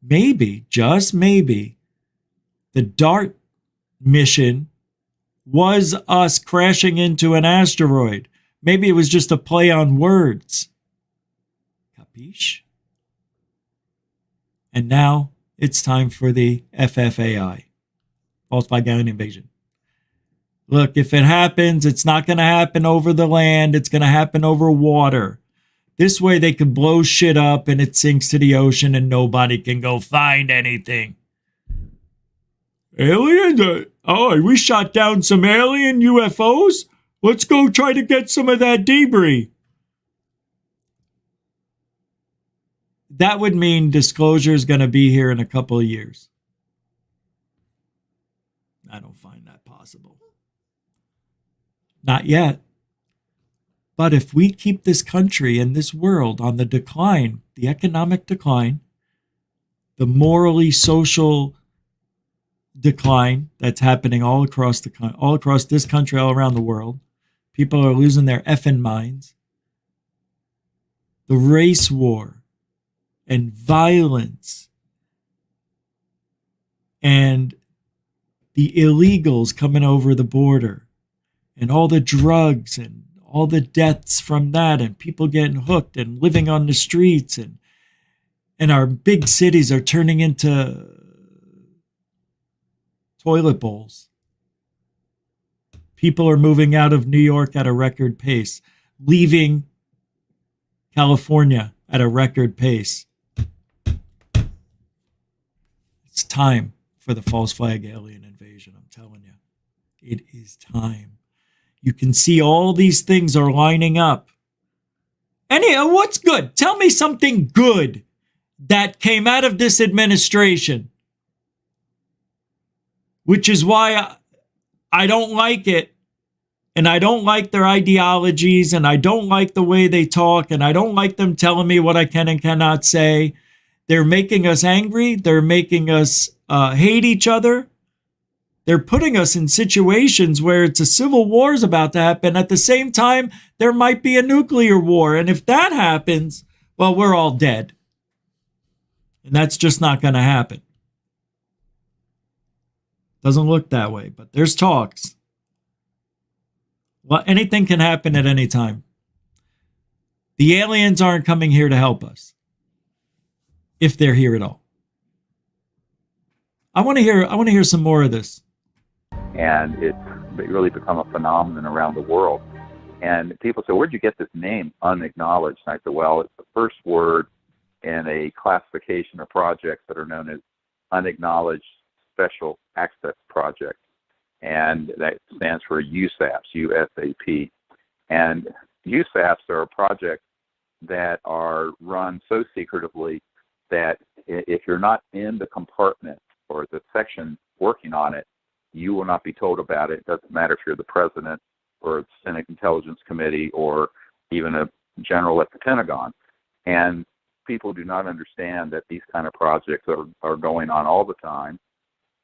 Maybe, just maybe, the DART mission was us crashing into an asteroid. Maybe it was just a play on words. Capiche? And now it's time for the FFAI, false flag alien invasion. Look, if it happens, it's not going to happen over the land. It's going to happen over water. This way they can blow shit up and it sinks to the ocean and nobody can go find anything. Aliens? Oh, we shot down some alien UFOs? Let's go try to get some of that debris. That would mean disclosure is going to be here in a couple of years. I don't find that possible. Not yet. But if we keep this country and this world on the decline, the economic decline, the morally social decline that's happening all across this country, all around the world, people are losing their effing minds. The race war and violence and the illegals coming over the border and all the drugs and all the deaths from that and people getting hooked and living on the streets and our big cities are turning into toilet bowls. People are moving out of New York at a record pace, leaving California at a record pace. It's time for the false flag alien invasion, I'm telling you. It is time. You can see all these things are lining up. And what's good? Tell me something good that came out of this administration, which is why I don't like it, and I don't like their ideologies, and I don't like the way they talk, and I don't like them telling me what I can and cannot say. They're making us angry. They're making us hate each other. They're putting us in situations where it's a civil war is about to happen. At the same time, there might be a nuclear war. And if that happens, well, we're all dead. And that's just not going to happen. Doesn't look that way, but there's talks. Well, anything can happen at any time. The aliens aren't coming here to help us, if they're here at all. I want to hear some more of this. And it's really become a phenomenon around the world. And people say, where'd you get this name, unacknowledged? And I said, well, it's the first word in a classification of projects that are known as unacknowledged special access projects. And that stands for USAPs, USAP. And USAPs are projects that are run so secretively that if you're not in the compartment or the section working on it, you will not be told about it. It doesn't matter if you're the president or the Senate Intelligence Committee or even a general at the Pentagon. And people do not understand that these kind of projects are going on all the time.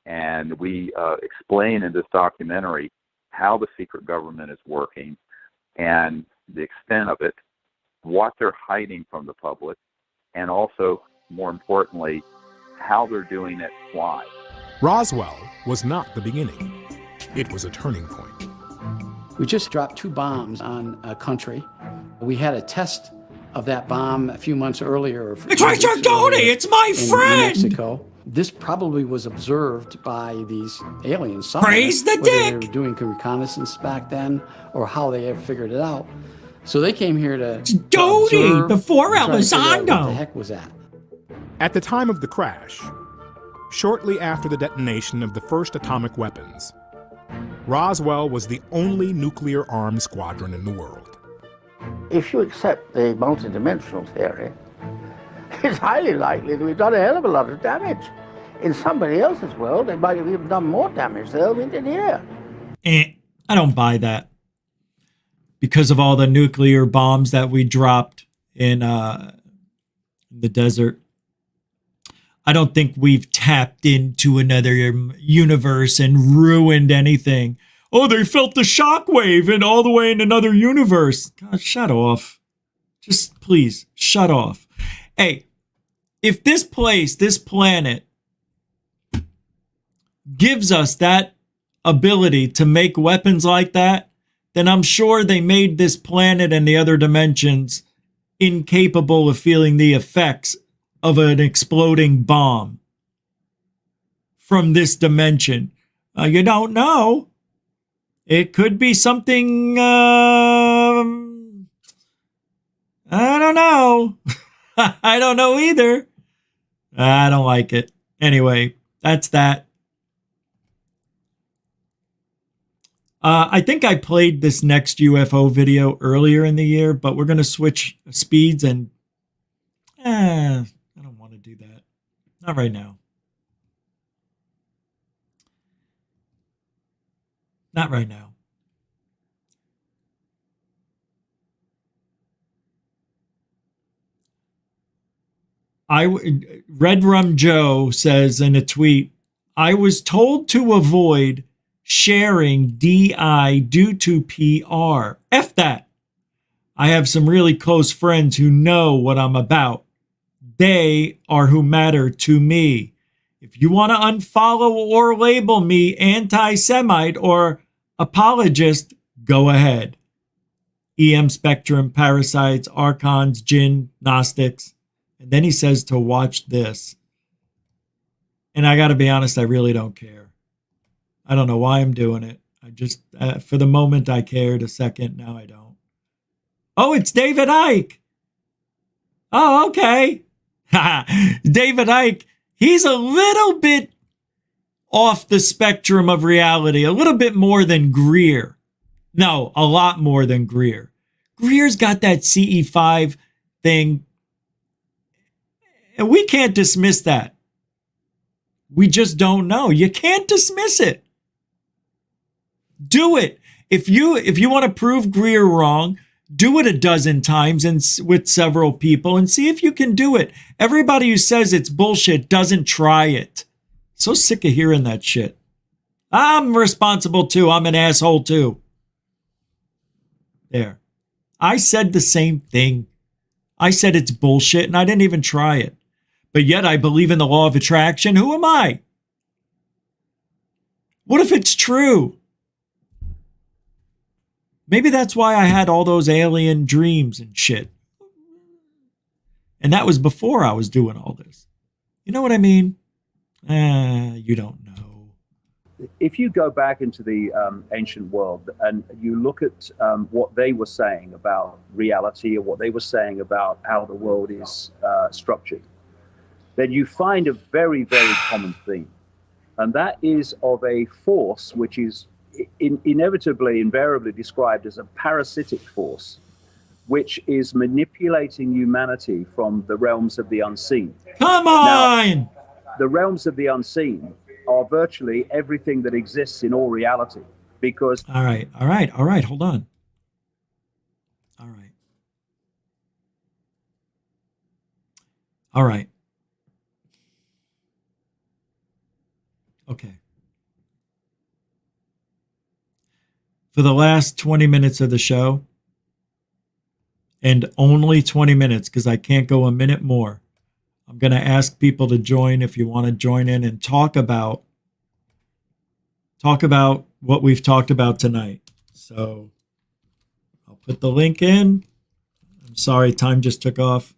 And we explain in this documentary how the secret government is working and the extent of it, what they're hiding from the public, and also, more importantly, how they're doing it, why. Roswell was not the beginning. It was a turning point. We just dropped 2 bombs on a country. We had a test of that bomb a few months earlier. It's Richard Doty! It's my friend! In Mexico. This probably was observed by these aliens. Praise the dick! Whether they were doing reconnaissance back then or how they ever figured it out. So they came here to Doty before Elizondo. What the Elizondo. heck was that? At the time of the crash, shortly after the detonation of the first atomic weapons, Roswell was the only nuclear-armed squadron in the world. If you accept the multidimensional theory, it's highly likely that we've done a hell of a lot of damage. In somebody else's world, they might have even done more damage there than we did here. I don't buy that. Because of all the nuclear bombs that we dropped in the desert. I don't think we've tapped into another universe and ruined anything. Oh, they felt the shockwave and all the way in another universe. God, shut off. Just please, shut off. Hey, if this place, this planet, gives us that ability to make weapons like that, then I'm sure they made this planet and the other dimensions incapable of feeling the effects of an exploding bomb from this dimension. You don't know. It could be something, I don't know. I don't know either. I don't like it. Anyway, that's that. I think I played this next UFO video earlier in the year, but we're going to switch speeds and I don't want to do that. Not right now. Not right now. Red Rum Joe says in a tweet, I was told to avoid sharing DI due to PR. F that. I have some really close friends who know what I'm about. They are who matter to me. If you want to unfollow or label me anti-Semite or apologist, go ahead. EM Spectrum, Parasites, Archons, Jinn, Gnostics. And then he says to watch this. And I got to be honest, I really don't care. I don't know why I'm doing it. I just, for the moment, I cared a second. Now I don't. Oh, it's David Icke. Oh, okay. David Icke, he's a little bit off the spectrum of reality, a little bit more than Greer. No, a lot more than Greer. Greer's got that CE5 thing, and we can't dismiss that. We just don't know. You can't dismiss it. Do it. If you want to prove Greer wrong, do it a dozen times and with several people and see if you can do it. Everybody who says it's bullshit doesn't try it. So sick of hearing that shit. I'm responsible too. I'm an asshole too. There. I said the same thing. I said it's bullshit and I didn't even try it. But yet I believe in the law of attraction. Who am I? What if it's true? Maybe that's why I had all those alien dreams and shit. And that was before I was doing all this. You know what I mean? You don't know. If you go back into the ancient world and you look at what they were saying about reality or what they were saying about how the world is structured, then you find a very, very common theme. And that is of a force which is inevitably, invariably described as a parasitic force, which is manipulating humanity from the realms of the unseen. Come on! Now, the realms of the unseen are virtually everything that exists in all reality, because... All right, hold on. All right. Okay. For the last 20 minutes of the show, and only 20 minutes because I can't go a minute more, I'm going to ask people to join if you want to join in and talk about what we've talked about tonight. So I'll put the link in. I'm sorry, time just took off.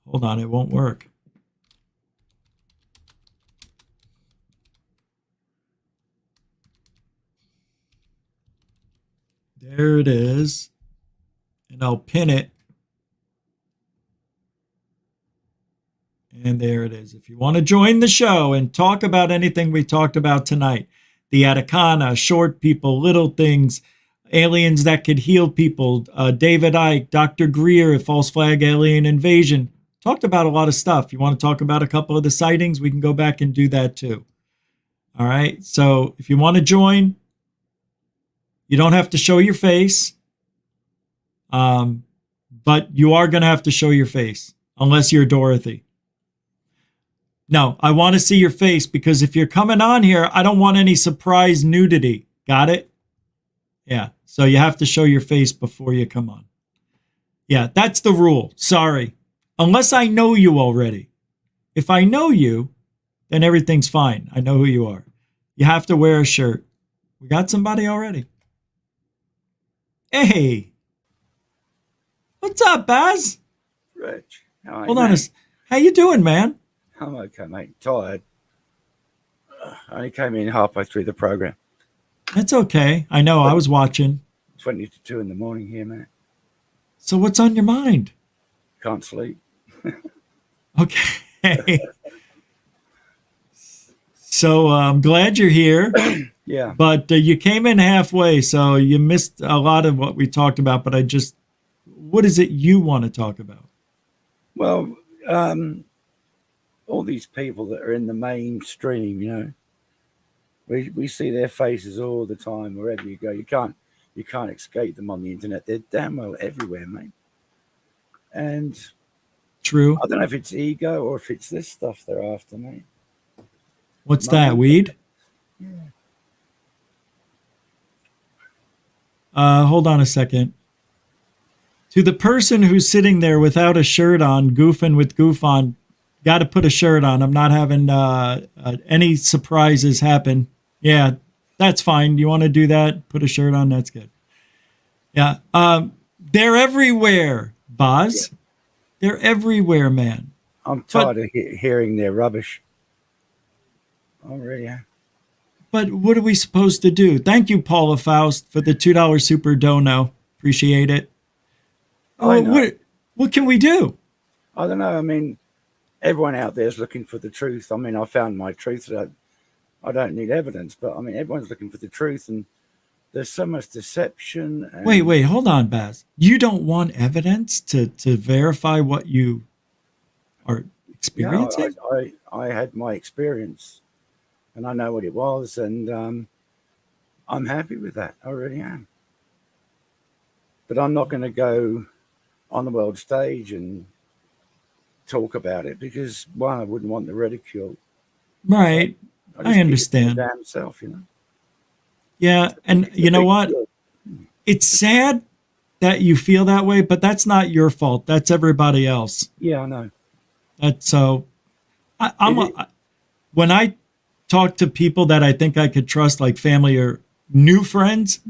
Hold on, it won't work. There it is. And I'll pin it. And there it is. If you want to join the show and talk about anything we talked about tonight, the Atacama, short people, little things, aliens that could heal people, David Icke, Dr. Greer, false flag alien invasion, talked about a lot of stuff. You want to talk about a couple of the sightings? We can go back and do that too. All right. So if you want to join, you don't have to show your face. But you are going to have to show your face unless you're Dorothy. No, I want to see your face because if you're coming on here, I don't want any surprise nudity. Got it? Yeah. So you have to show your face before you come on. Yeah, that's the rule. Sorry. Unless I know you already. If I know you, then everything's fine. I know who you are. You have to wear a shirt. We got somebody already. Hey. What's up, Baz? Rich, Hold on. How you doing, man? I'm okay, mate. Tired. I only came in halfway through the program. That's okay. I know. I was watching. 20 to 2 in the morning here, man. So what's on your mind? Can't sleep. Okay. So I'm glad you're here. Yeah. But you came in halfway, so you missed a lot of what we talked about. But what is it you want to talk about? Well, all these people that are in the mainstream, you know, we see their faces all the time wherever you go. You can't escape them on the internet. They're damn well everywhere, mate. And true. I don't know if it's ego or if it's this stuff they're after, mate. What's that? Weed? Yeah. Hold on a second. To the person who's sitting there without a shirt on, goofing with goof on, got to put a shirt on. I'm not having any surprises happen. Yeah, that's fine. You want to do that? Put a shirt on. That's good. Yeah. They're everywhere, Boz. Yeah. They're everywhere, man. I'm tired of hearing their rubbish. Oh, really? Yeah. But what are we supposed to do? Thank you, Paula Faust, for the $2 super dono. Appreciate it. What can we do? I don't know. I mean, everyone out there is looking for the truth. I mean, I found my truth. So I don't need evidence, but I mean, everyone's looking for the truth. And there's so much deception. And, Wait, hold on, Baz. You don't want evidence to verify what you are experiencing? I had my experience, and I know what it was, and I'm happy with that. I really am. But I'm not going to go on the world stage and talk about it because, one, I wouldn't want the ridicule. Right. I understand. Damn self, you know. Yeah, and you know what? It's sad that you feel that way, but that's not your fault. That's everybody else. Yeah, I know. That's so. When I talk to people that I think I could trust, like family or new friends,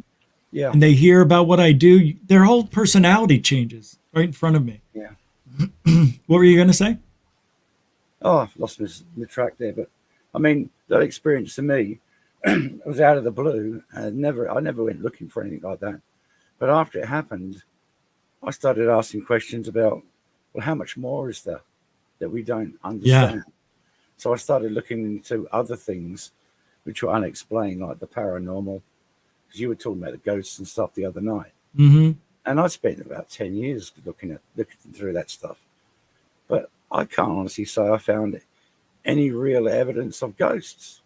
yeah, and they hear about what I do, their whole personality changes right in front of me. Yeah. What were you going to say? Oh, I've lost my track there, but I mean that experience to me was out of the blue. I never went looking for anything like that. But after it happened, I started asking questions about, well, how much more is there that we don't understand? Yeah. So I started looking into other things which were unexplained, like the paranormal, because you were talking about the ghosts and stuff the other night. Mm-hmm. And I spent about 10 years looking through that stuff. But I can't honestly say I found any real evidence of ghosts.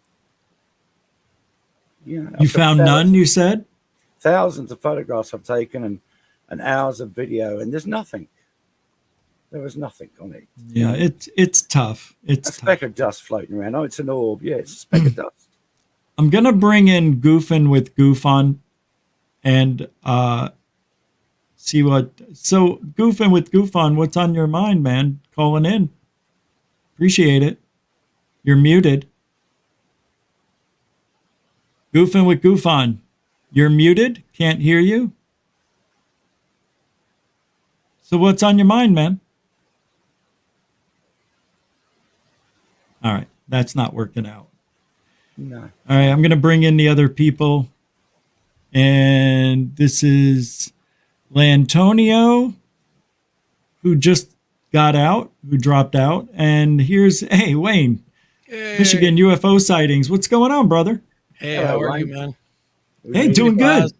You found none, you said? Thousands of photographs I've taken and hours of video, and there's nothing. There was nothing on it. Yeah, it's tough. It's a speck of dust floating around. Oh, it's an orb. Yeah, it's a speck of dust. I'm going to bring in Goofin with Goof on and see what... So, Goofin with Goof on, what's on your mind, man? Calling in. Appreciate it. You're muted. Goofin with Goof on. You're muted. Can't hear you. So what's on your mind, man? All right. That's not working out. No. All right. I'm going to bring in the other people. And this is Lantonio, who just got out, who dropped out. And here's, hey, Wayne. Hey. Michigan UFO sightings. What's going on, brother? Hey, how are you, man? Hey, doing good.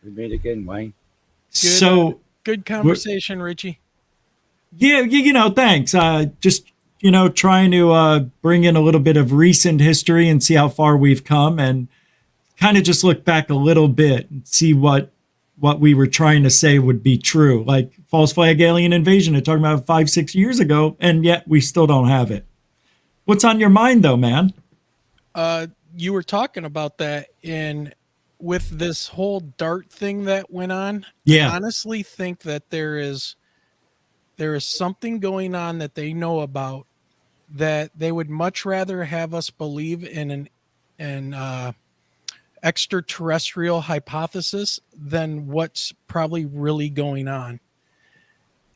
We meet again, Wayne. So good conversation, Richie. Yeah, thanks. Just trying to bring in a little bit of recent history and see how far we've come, and kind of just look back a little bit and see what we were trying to say would be true, like false flag alien invasion. They're talking about 5-6 years ago, and yet we still don't have it. What's on your mind, though, man? You were talking about that with this whole DART thing that went on. Yeah. I honestly think that there is something going on that they know about that they would much rather have us believe in an extraterrestrial hypothesis than what's probably really going on.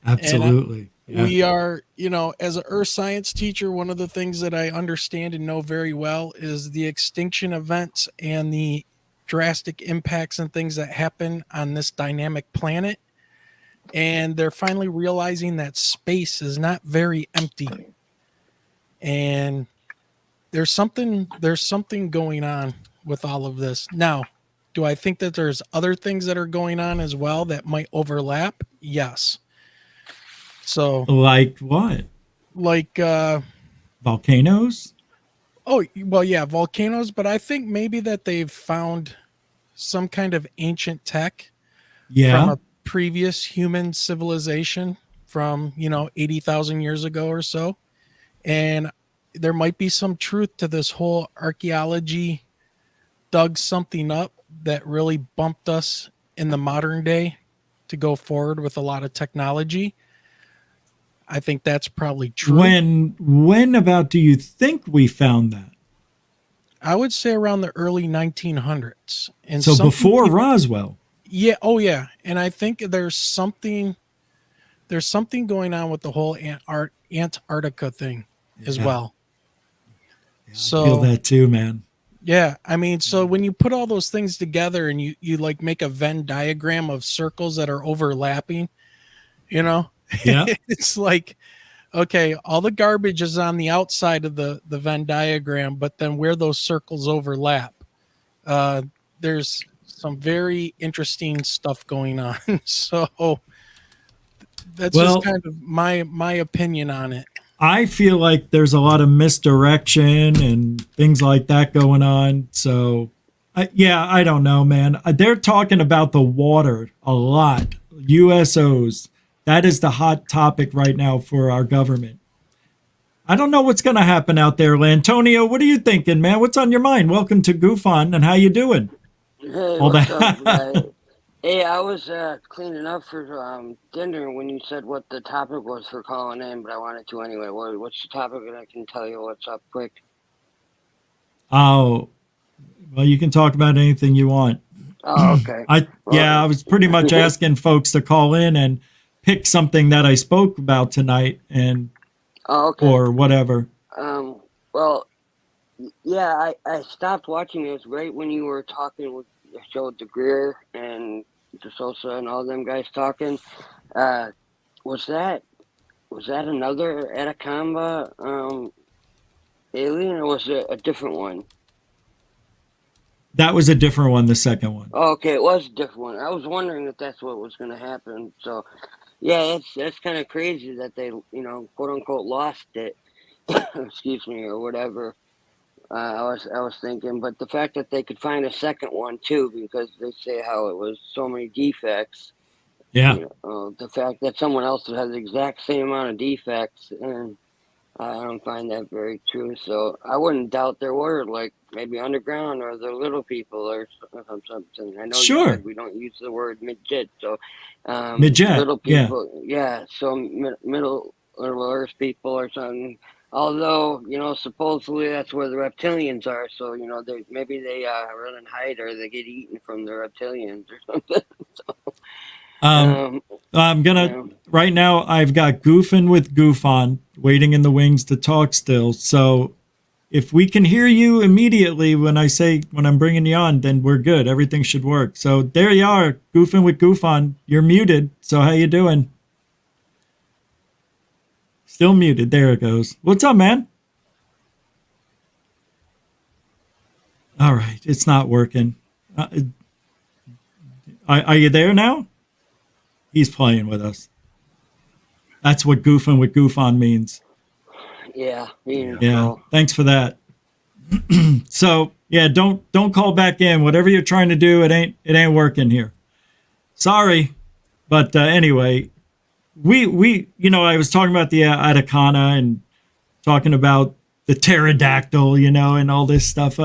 Absolutely. Yeah. We are, as an earth science teacher, one of the things that I understand and know very well is the extinction events and the drastic impacts and things that happen on this dynamic planet. And they're finally realizing that space is not very empty. And there's something going on with all of this. Now, do I think that there's other things that are going on as well that might overlap? Yes. So, like what? Like volcanoes? Oh, well, yeah, volcanoes. But I think maybe that they've found some kind of ancient tech from a previous human civilization from 80,000 years ago or so, and there might be some truth to this whole archaeology dug something up that really bumped us in the modern day to go forward with a lot of technology. I think that's probably true. When about do you think we found that? I would say around the early 1900s. And so before Roswell. Yeah. Oh, yeah. And I think there's something going on with the whole Antarctica thing as well. Yeah, so I feel that too, man. Yeah. I mean, so when you put all those things together and you like make a Venn diagram of circles that are overlapping, Yeah. It's like, okay, all the garbage is on the outside of the Venn diagram, but then where those circles overlap, there's some very interesting stuff going on. So that's just kind of my opinion on it. I feel like there's a lot of misdirection and things like that going on. So, I don't know, man. They're talking about the water a lot. USOs. That is the hot topic right now for our government. I don't know what's going to happen out there, Lantonio. What are you thinking, man? What's on your mind? Welcome to Goof On, and how you doing? Hey, All what's that- up, guys? Hey, I was cleaning up for dinner when you said what the topic was for calling in, but I wanted to anyway. What's the topic? And I can tell you what's up quick. Oh, well, you can talk about anything you want. Oh, okay. I was pretty much asking folks to call in and pick something that I spoke about tonight, and or whatever. Well, yeah, I stopped watching. It was great when you were talking with the show with the Greer and the Sosa and all them guys talking. Was that another Atacama alien, or was it a different one? That was a different one, the second one. Oh, okay, it was a different one. I was wondering if that's what was going to happen. So, yeah, that's kind of crazy that they, quote unquote, lost it. Excuse me, or whatever. I was thinking, but the fact that they could find a second one too, because they say how it was so many defects. Yeah. The fact that someone else has the exact same amount of defects, and I don't find that very true. So I wouldn't doubt there were like maybe underground or the little people or something. I know you said we don't use the word midget, so Midget, little people, yeah. So middle Earth people or something. Although, supposedly that's where the reptilians are. So, maybe they run and hide, or they get eaten from the reptilians or something. So, I'm gonna right now. I've got Goofing with Goof on, waiting in the wings to talk still. So, if we can hear you immediately when I'm bringing you on, then we're good. Everything should work. So there you are, Goofing with Goof on. You're muted. So how you doing? Still muted. There it goes. What's up, man? All right. It's not working. Are you there now? He's playing with us. That's what Goofing with Goof on means. Yeah. Yeah. Thanks for that. So yeah, don't call back in. Whatever you're trying to do, it ain't working here. Sorry. But anyway, we I was talking about the Atacama and talking about the pterodactyl, and all this stuff.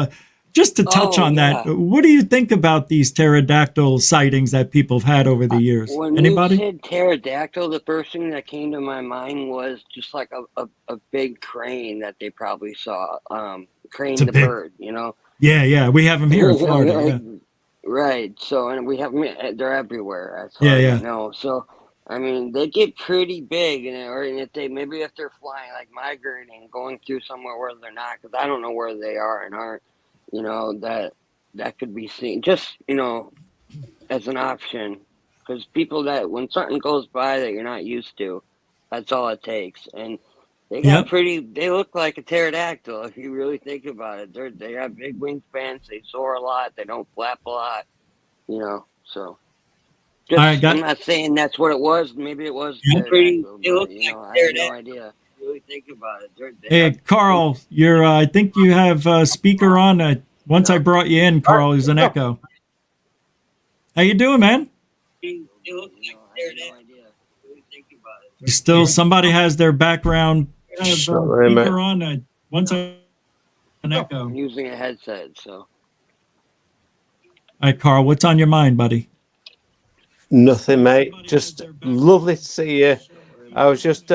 Just to touch on that, what do you think about these pterodactyl sightings that people have had over the years? When Anybody? you said pterodactyl, the first thing that came to my mind was just like a big crane that they probably saw. Crane the bird, Yeah, we have them here in Florida. Yeah. Right. So, and we have them, they're everywhere. That's Yeah, all yeah. I know. So, I mean, they get pretty big, and if they're flying, like migrating, going through somewhere where they're not, because I don't know where they are and aren't, that could be seen just, as an option, because when something goes by that you're not used to, that's all it takes. And they got they look like a pterodactyl if you really think about it. They have big wingspans, they soar a lot, they don't flap a lot, so. I'm not saying that's what it was. Maybe it was. Pterodactyl, but, I have no idea. Really think about it. Hey, Carl, I think you have a speaker on. Once I brought you in, Carl, there's an echo. How you doing, man? Still, somebody has their background speaker on. Once I an echo. I'm using a headset, so. All right, Carl, what's on your mind, buddy? Nothing, mate. Just lovely to see you. I was just,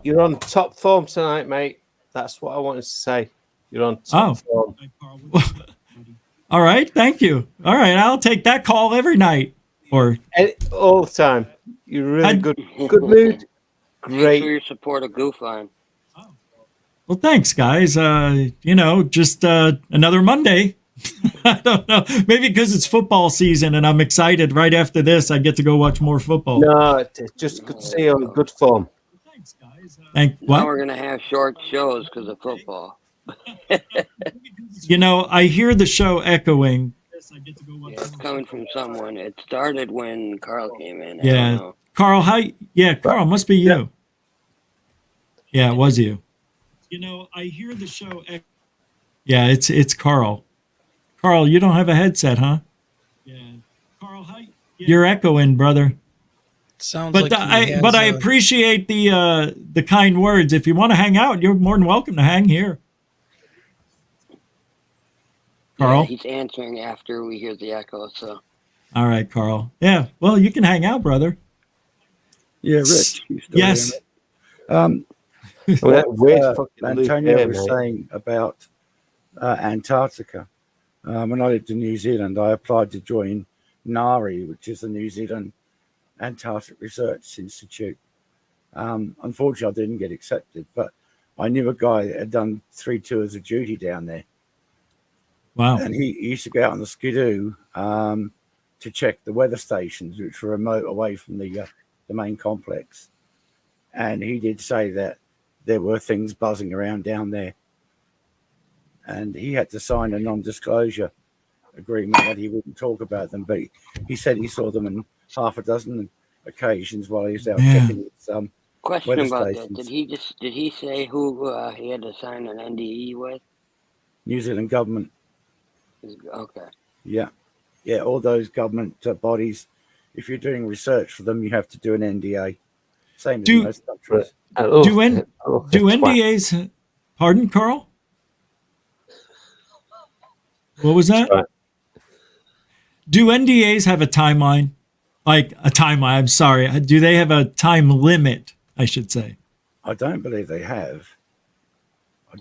you're on top form tonight, mate. That's what I wanted to say. You're on top form. All right, thank you. All right, I'll take that call every night. Or all the time. You're really good mood. Great. Thanks for your support of Goof On. Well, thanks, guys. Just another Monday. I don't know. Maybe because it's football season and I'm excited. Right after this, I get to go watch more football. No, it's just good to see you on good form. Now we're going to have short shows because of football. I hear the show echoing. Yeah, it's coming from someone. It started when Carl came in. I don't Yeah, know. Carl. Carl must be you. Yeah, it was you. I hear the show. Yeah, it's Carl. Carl, you don't have a headset, huh? Yeah, Carl. You're echoing, brother. Sounds But like I appreciate the kind words. If you want to hang out, you're more than welcome to hang here. Carl. Yeah, he's answering after we hear the echo. So. All right, Carl. Yeah. Well, you can hang out, brother. Yeah, Rich. You still Yes. hear me? Antonio was mate. saying about Antarctica. When I lived in New Zealand, I applied to join NARI, which is the New Zealand Antarctic Research Institute. Unfortunately, I didn't get accepted, but I knew a guy that had done 3 tours of duty down there. Wow. And he used to go out on the skidoo to check the weather stations, which were remote away from the main complex. And he did say that there were things buzzing around down there. And he had to sign a non-disclosure agreement that he wouldn't talk about them. But he said he saw them on half a dozen occasions while he was out checking his Question weather about stations. that. Did he say who he had to sign an NDE with? New Zealand government. Okay. Yeah. Yeah, all those government bodies, if you're doing research for them, you have to do an NDA. Same as most countries. Do NDAs? Pardon, Carl? What was that? Do NDAs have a timeline? Like a timeline? I'm sorry. Do they have a time limit? I should say. I don't believe they have. I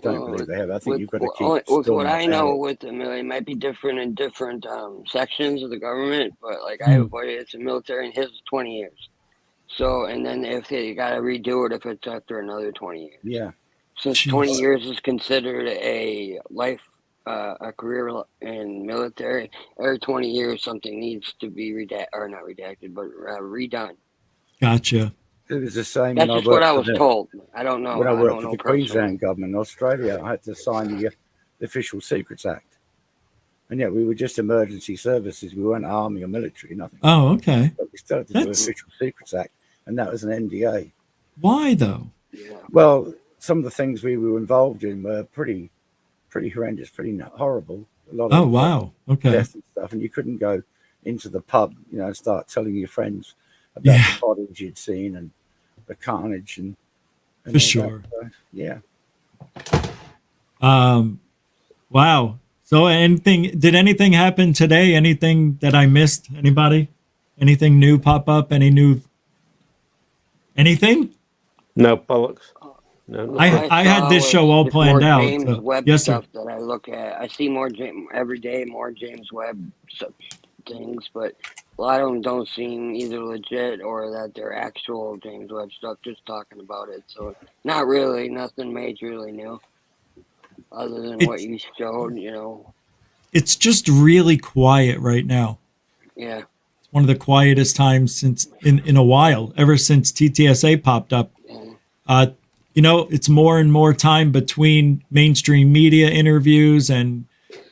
think you've got to keep. With what I know, it. with them, it might be different in different sections of the government. But like I have a buddy that's in the military, and his is 20 years. So, and then if they got to redo it, if it's after another 20 years. Yeah. Since 20 years is considered a life, a career in military, every 20 years something needs to be redone. Gotcha. It was the same. That's when just what I worked was for the- told. I don't know. When I I worked don't for know the personally. Queensland government in Australia, I had to sign the Official Secrets Act. And yet we were just emergency services. We weren't army or military, nothing. Oh, okay. But we still had to do the Official Secrets Act, and that was an NDA. Why though? Well, some of the things we were involved in were pretty horrendous, pretty horrible. A lot of wow. Okay. death and stuff, and you couldn't go into the pub, and start telling your friends about the bodies you'd seen and the carnage and For all sure. that. Yeah. Wow. So did anything happen today? Anything that I missed? Anybody? Anything new pop up? Anything? No, bollocks. No. I had this show all planned out. James So, Webb yes, sir. stuff that I look at. I see more every day, more James Webb things, but a lot of them don't seem either legit or that they're actual James Webb stuff. Just talking about it, so not really nothing majorly new, other than what you showed. It's just really quiet right now. Yeah. It's one of the quietest times since in a while, ever since TTSA popped up. It's more and more time between mainstream media interviews and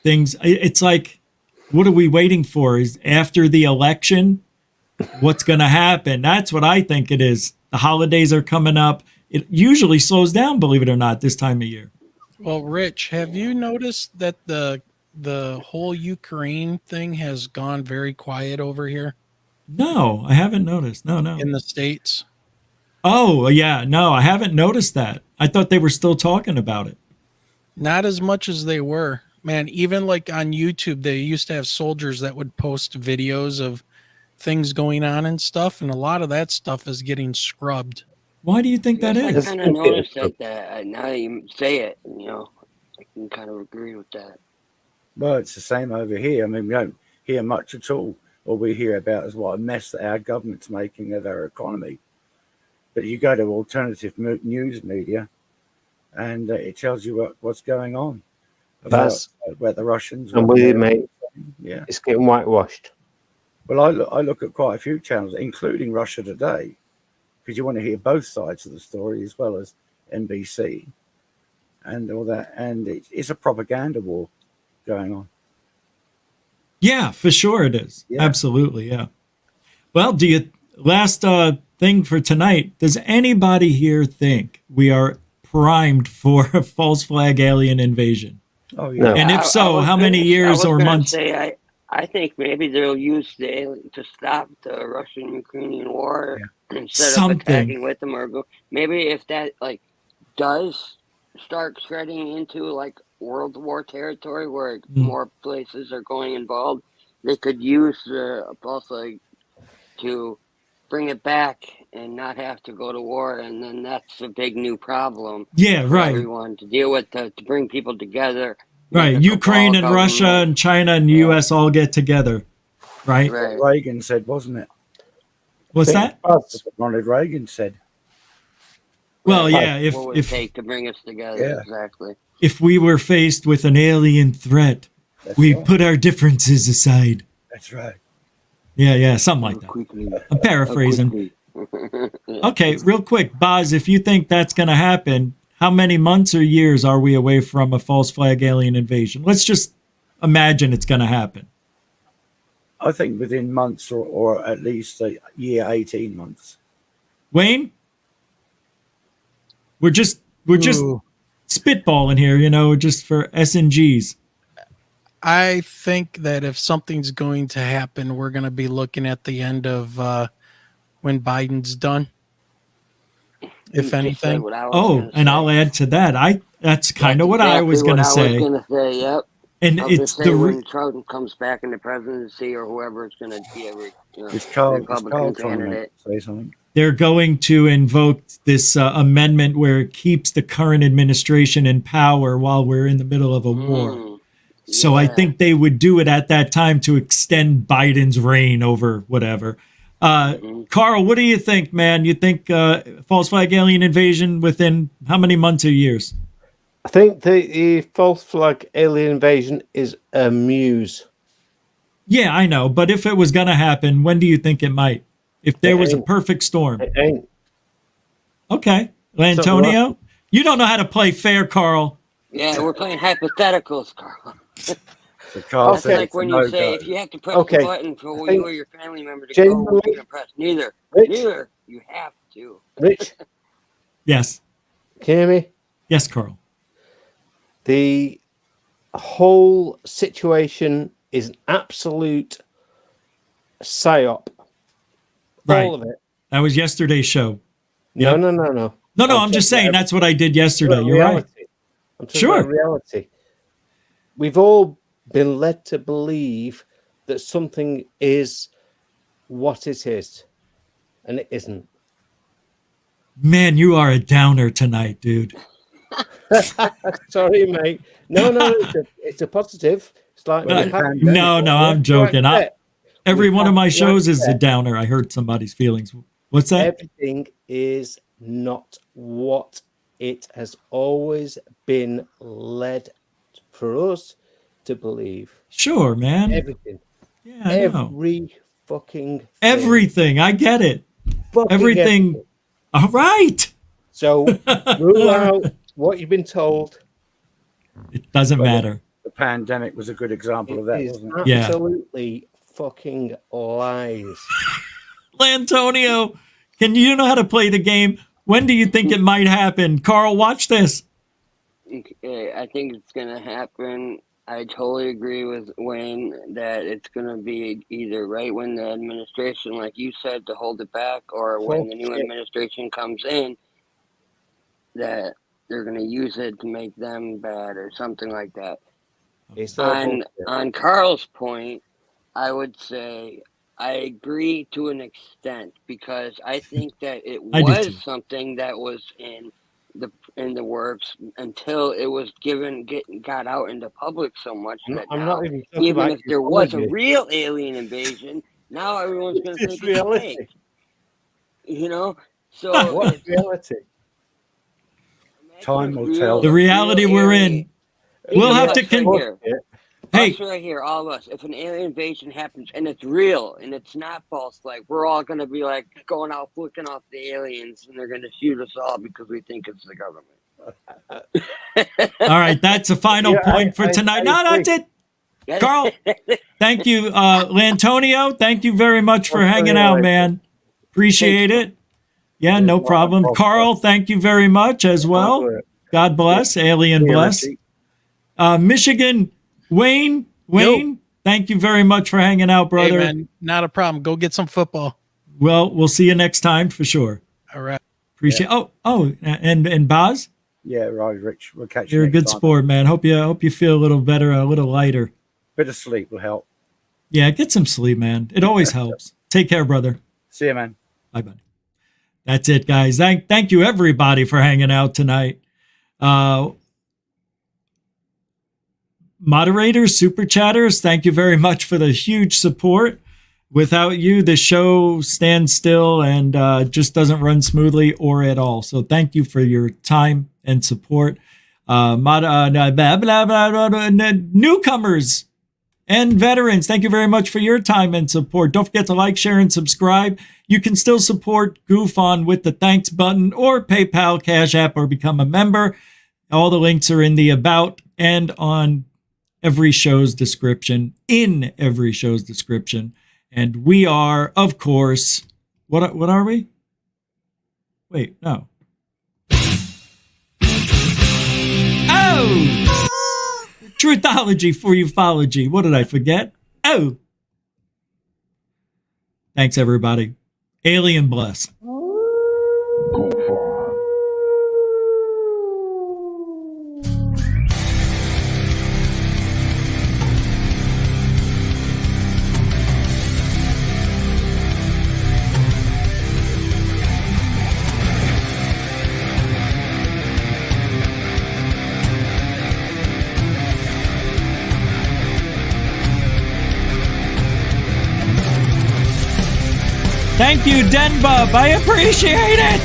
things. It's like, what are we waiting for? Is after the election, what's going to happen? That's what I think it is. The holidays are coming up. It usually slows down, believe it or not, this time of year. Well, Rich, have you noticed that the whole Ukraine thing has gone very quiet over here? No, I haven't noticed. No. In the States? Oh, yeah. No, I haven't noticed that. I thought they were still talking about it. Not as much as they were. Man, even like on YouTube, they used to have soldiers that would post videos of things going on and stuff, and a lot of that stuff is getting scrubbed. Why do you think that I is? kind of noticed that now that you say it, I can kind of agree with that. Well, it's the same over here. I mean, we don't hear much at all. All we hear about is what a mess that our government's making of our economy. But you go to alternative news media, and it tells you what's going on about the Russians. I'm with you, mate. Yeah, it's getting whitewashed. Well, I look at quite a few channels, including Russia Today, because you want to hear both sides of the story as well as NBC and all that. And it's a propaganda war going on. Yeah, for sure it is. Yeah. Absolutely, yeah. Well, last thing for tonight, does anybody here think we are primed for a false flag alien invasion? Oh, No. And if so, how many years or months? I think maybe they'll use the alien to stop the Russian-Ukrainian war instead of attacking with them, or maybe if that does start spreading into like World War territory where more places are going involved, they could use the false flag to bring it back and not have to go to war, and then that's a big new problem. Yeah, for right. everyone to deal with to bring people together. Right, Ukraine and Russia and China and the U.S. all get together, right? Right. Reagan said, wasn't it? What's that? That's what Ronald Reagan said. Well, yeah, what would it take to bring us together? Exactly. If we were faced with an alien threat, we put our differences aside. That's right. Yeah, something like that. I'm paraphrasing. Okay, real quick, Boz, if you think that's going to happen, how many months or years are we away from a false flag alien invasion? Let's just imagine it's going to happen. I think within months or at least a year, 18 months. Wayne? We're just spitballing here, just for S&Gs. I think that if something's going to happen, we're going to be looking at the end of when Biden's done. If anything. Oh, and I'll add to that. That's kind of what I was going to say. Yep. And it's when Trump comes back in the presidency or whoever it's going to be Republican candidate. Say something. They're going to invoke this amendment where it keeps the current administration in power while we're in the middle of a war. So I think they would do it at that time to extend Biden's reign over whatever. Carl, what do you think, man? You think false flag alien invasion within how many months or years? I think the false flag alien invasion is a muse. Yeah, I know. But if it was going to happen, when do you think it might? If there was a perfect storm. It ain't. Okay. Antonio, you don't know how to play fair, Carl. Yeah, we're playing hypotheticals, Carl. That's like when you say if you have to press the button for you or your family member to go, we're going to press neither. Neither. You have to. Rich? Yes. Can you hear me? Yes, Carl. The whole situation is an absolute psyop. Right. All of it. That was yesterday's show. No. No, I'm just saying that's what I did yesterday. You're right. I'm talking about reality. We've all been led to believe that something is what it is, and it isn't. Man, you are a downer tonight, dude. Sorry, mate. No, it's a positive. It's like no, I'm joking. Every one of my shows is a downer. I hurt somebody's feelings. What's that? Everything is not what it has always been led for us to believe. Sure, man. Everything. Yeah, I know. Every fucking thing. Everything. I get it. Everything. All right. So rule out what you've been told. It doesn't matter. The pandemic was a good example of that, wasn't it? Absolutely fucking lies. Lantonio, you know how to play the game? When do you think it might happen? Carl, watch this. I think it's going to happen. I totally agree with Wayne that it's going to be either right when the administration, like you said, to hold it back, or when the new administration comes in, that they're going to use it to make them bad or something like that. On Carl's point, I would say I agree to an extent, because I think that it was something that was in the works until it was got out into public so much that now, even if there was a real alien invasion, now everyone's going to think it's fake. So what's reality? Time will tell. The reality we're in. We'll have to Hey, us right here, all of us. If an alien invasion happens and it's real and it's not false, like we're all going to be like going out flicking off the aliens, and they're going to shoot us all because we think it's the government. All right, that's a final point for tonight. No, that's it. Carl, thank you. Lantonio, thank you very much for hanging out, man. Appreciate it. Yeah, no problem. Carl, thank you very much as well. God bless. Alien bless. Michigan, Wayne, thank you very much for hanging out, brother. Hey, man, not a problem. Go get some football. Well, we'll see you next time for sure. All right. Appreciate. And Baz. Yeah, right, Rich. We'll catch you. You're a next good time. sport, man. Hope you feel a little better, a little lighter. Bit of sleep will help. Yeah, get some sleep, man. It always helps. Take care, brother. See you, man. Bye, buddy. That's it, guys. Thank you, everybody, for hanging out tonight. Moderators, super chatters, thank you very much for the huge support. Without you, the show stands still and just doesn't run smoothly or at all. So thank you for your time and support. Newcomers and veterans, thank you very much for your time and support. Don't forget to like, share, and subscribe. You can still support Goof On with the thanks button or PayPal, Cash App, or become a member. All the links are in the About and on every show's description, in every show's description. And we are, of course, what are we? Wait, no. Oh! Truthology for ufology. What did I forget? Oh! Thanks, everybody. Alien bless. Thank you, Denbub. I appreciate it.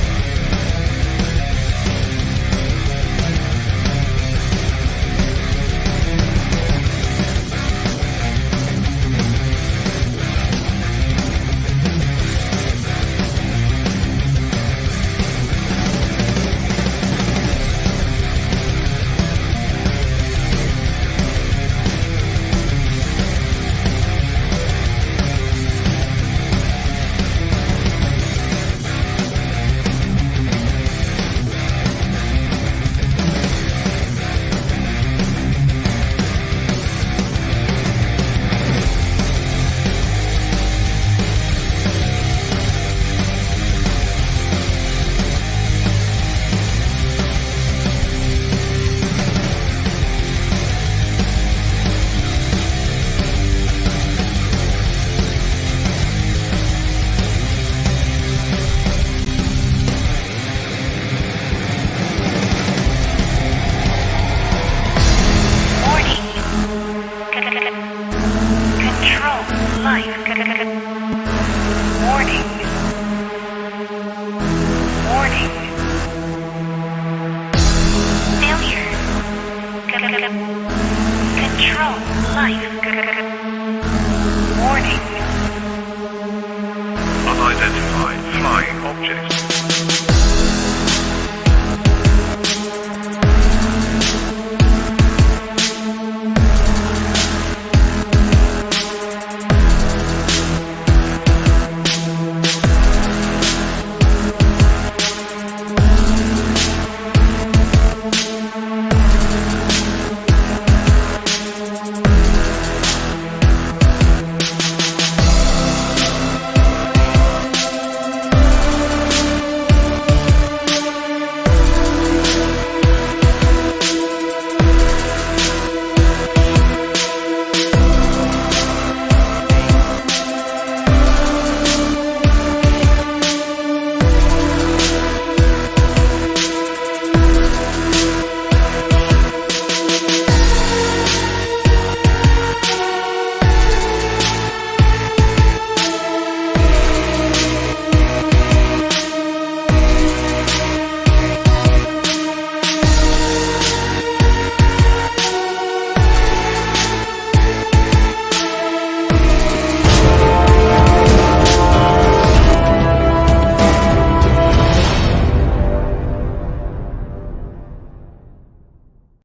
Control life. Warning. Unidentified flying objects.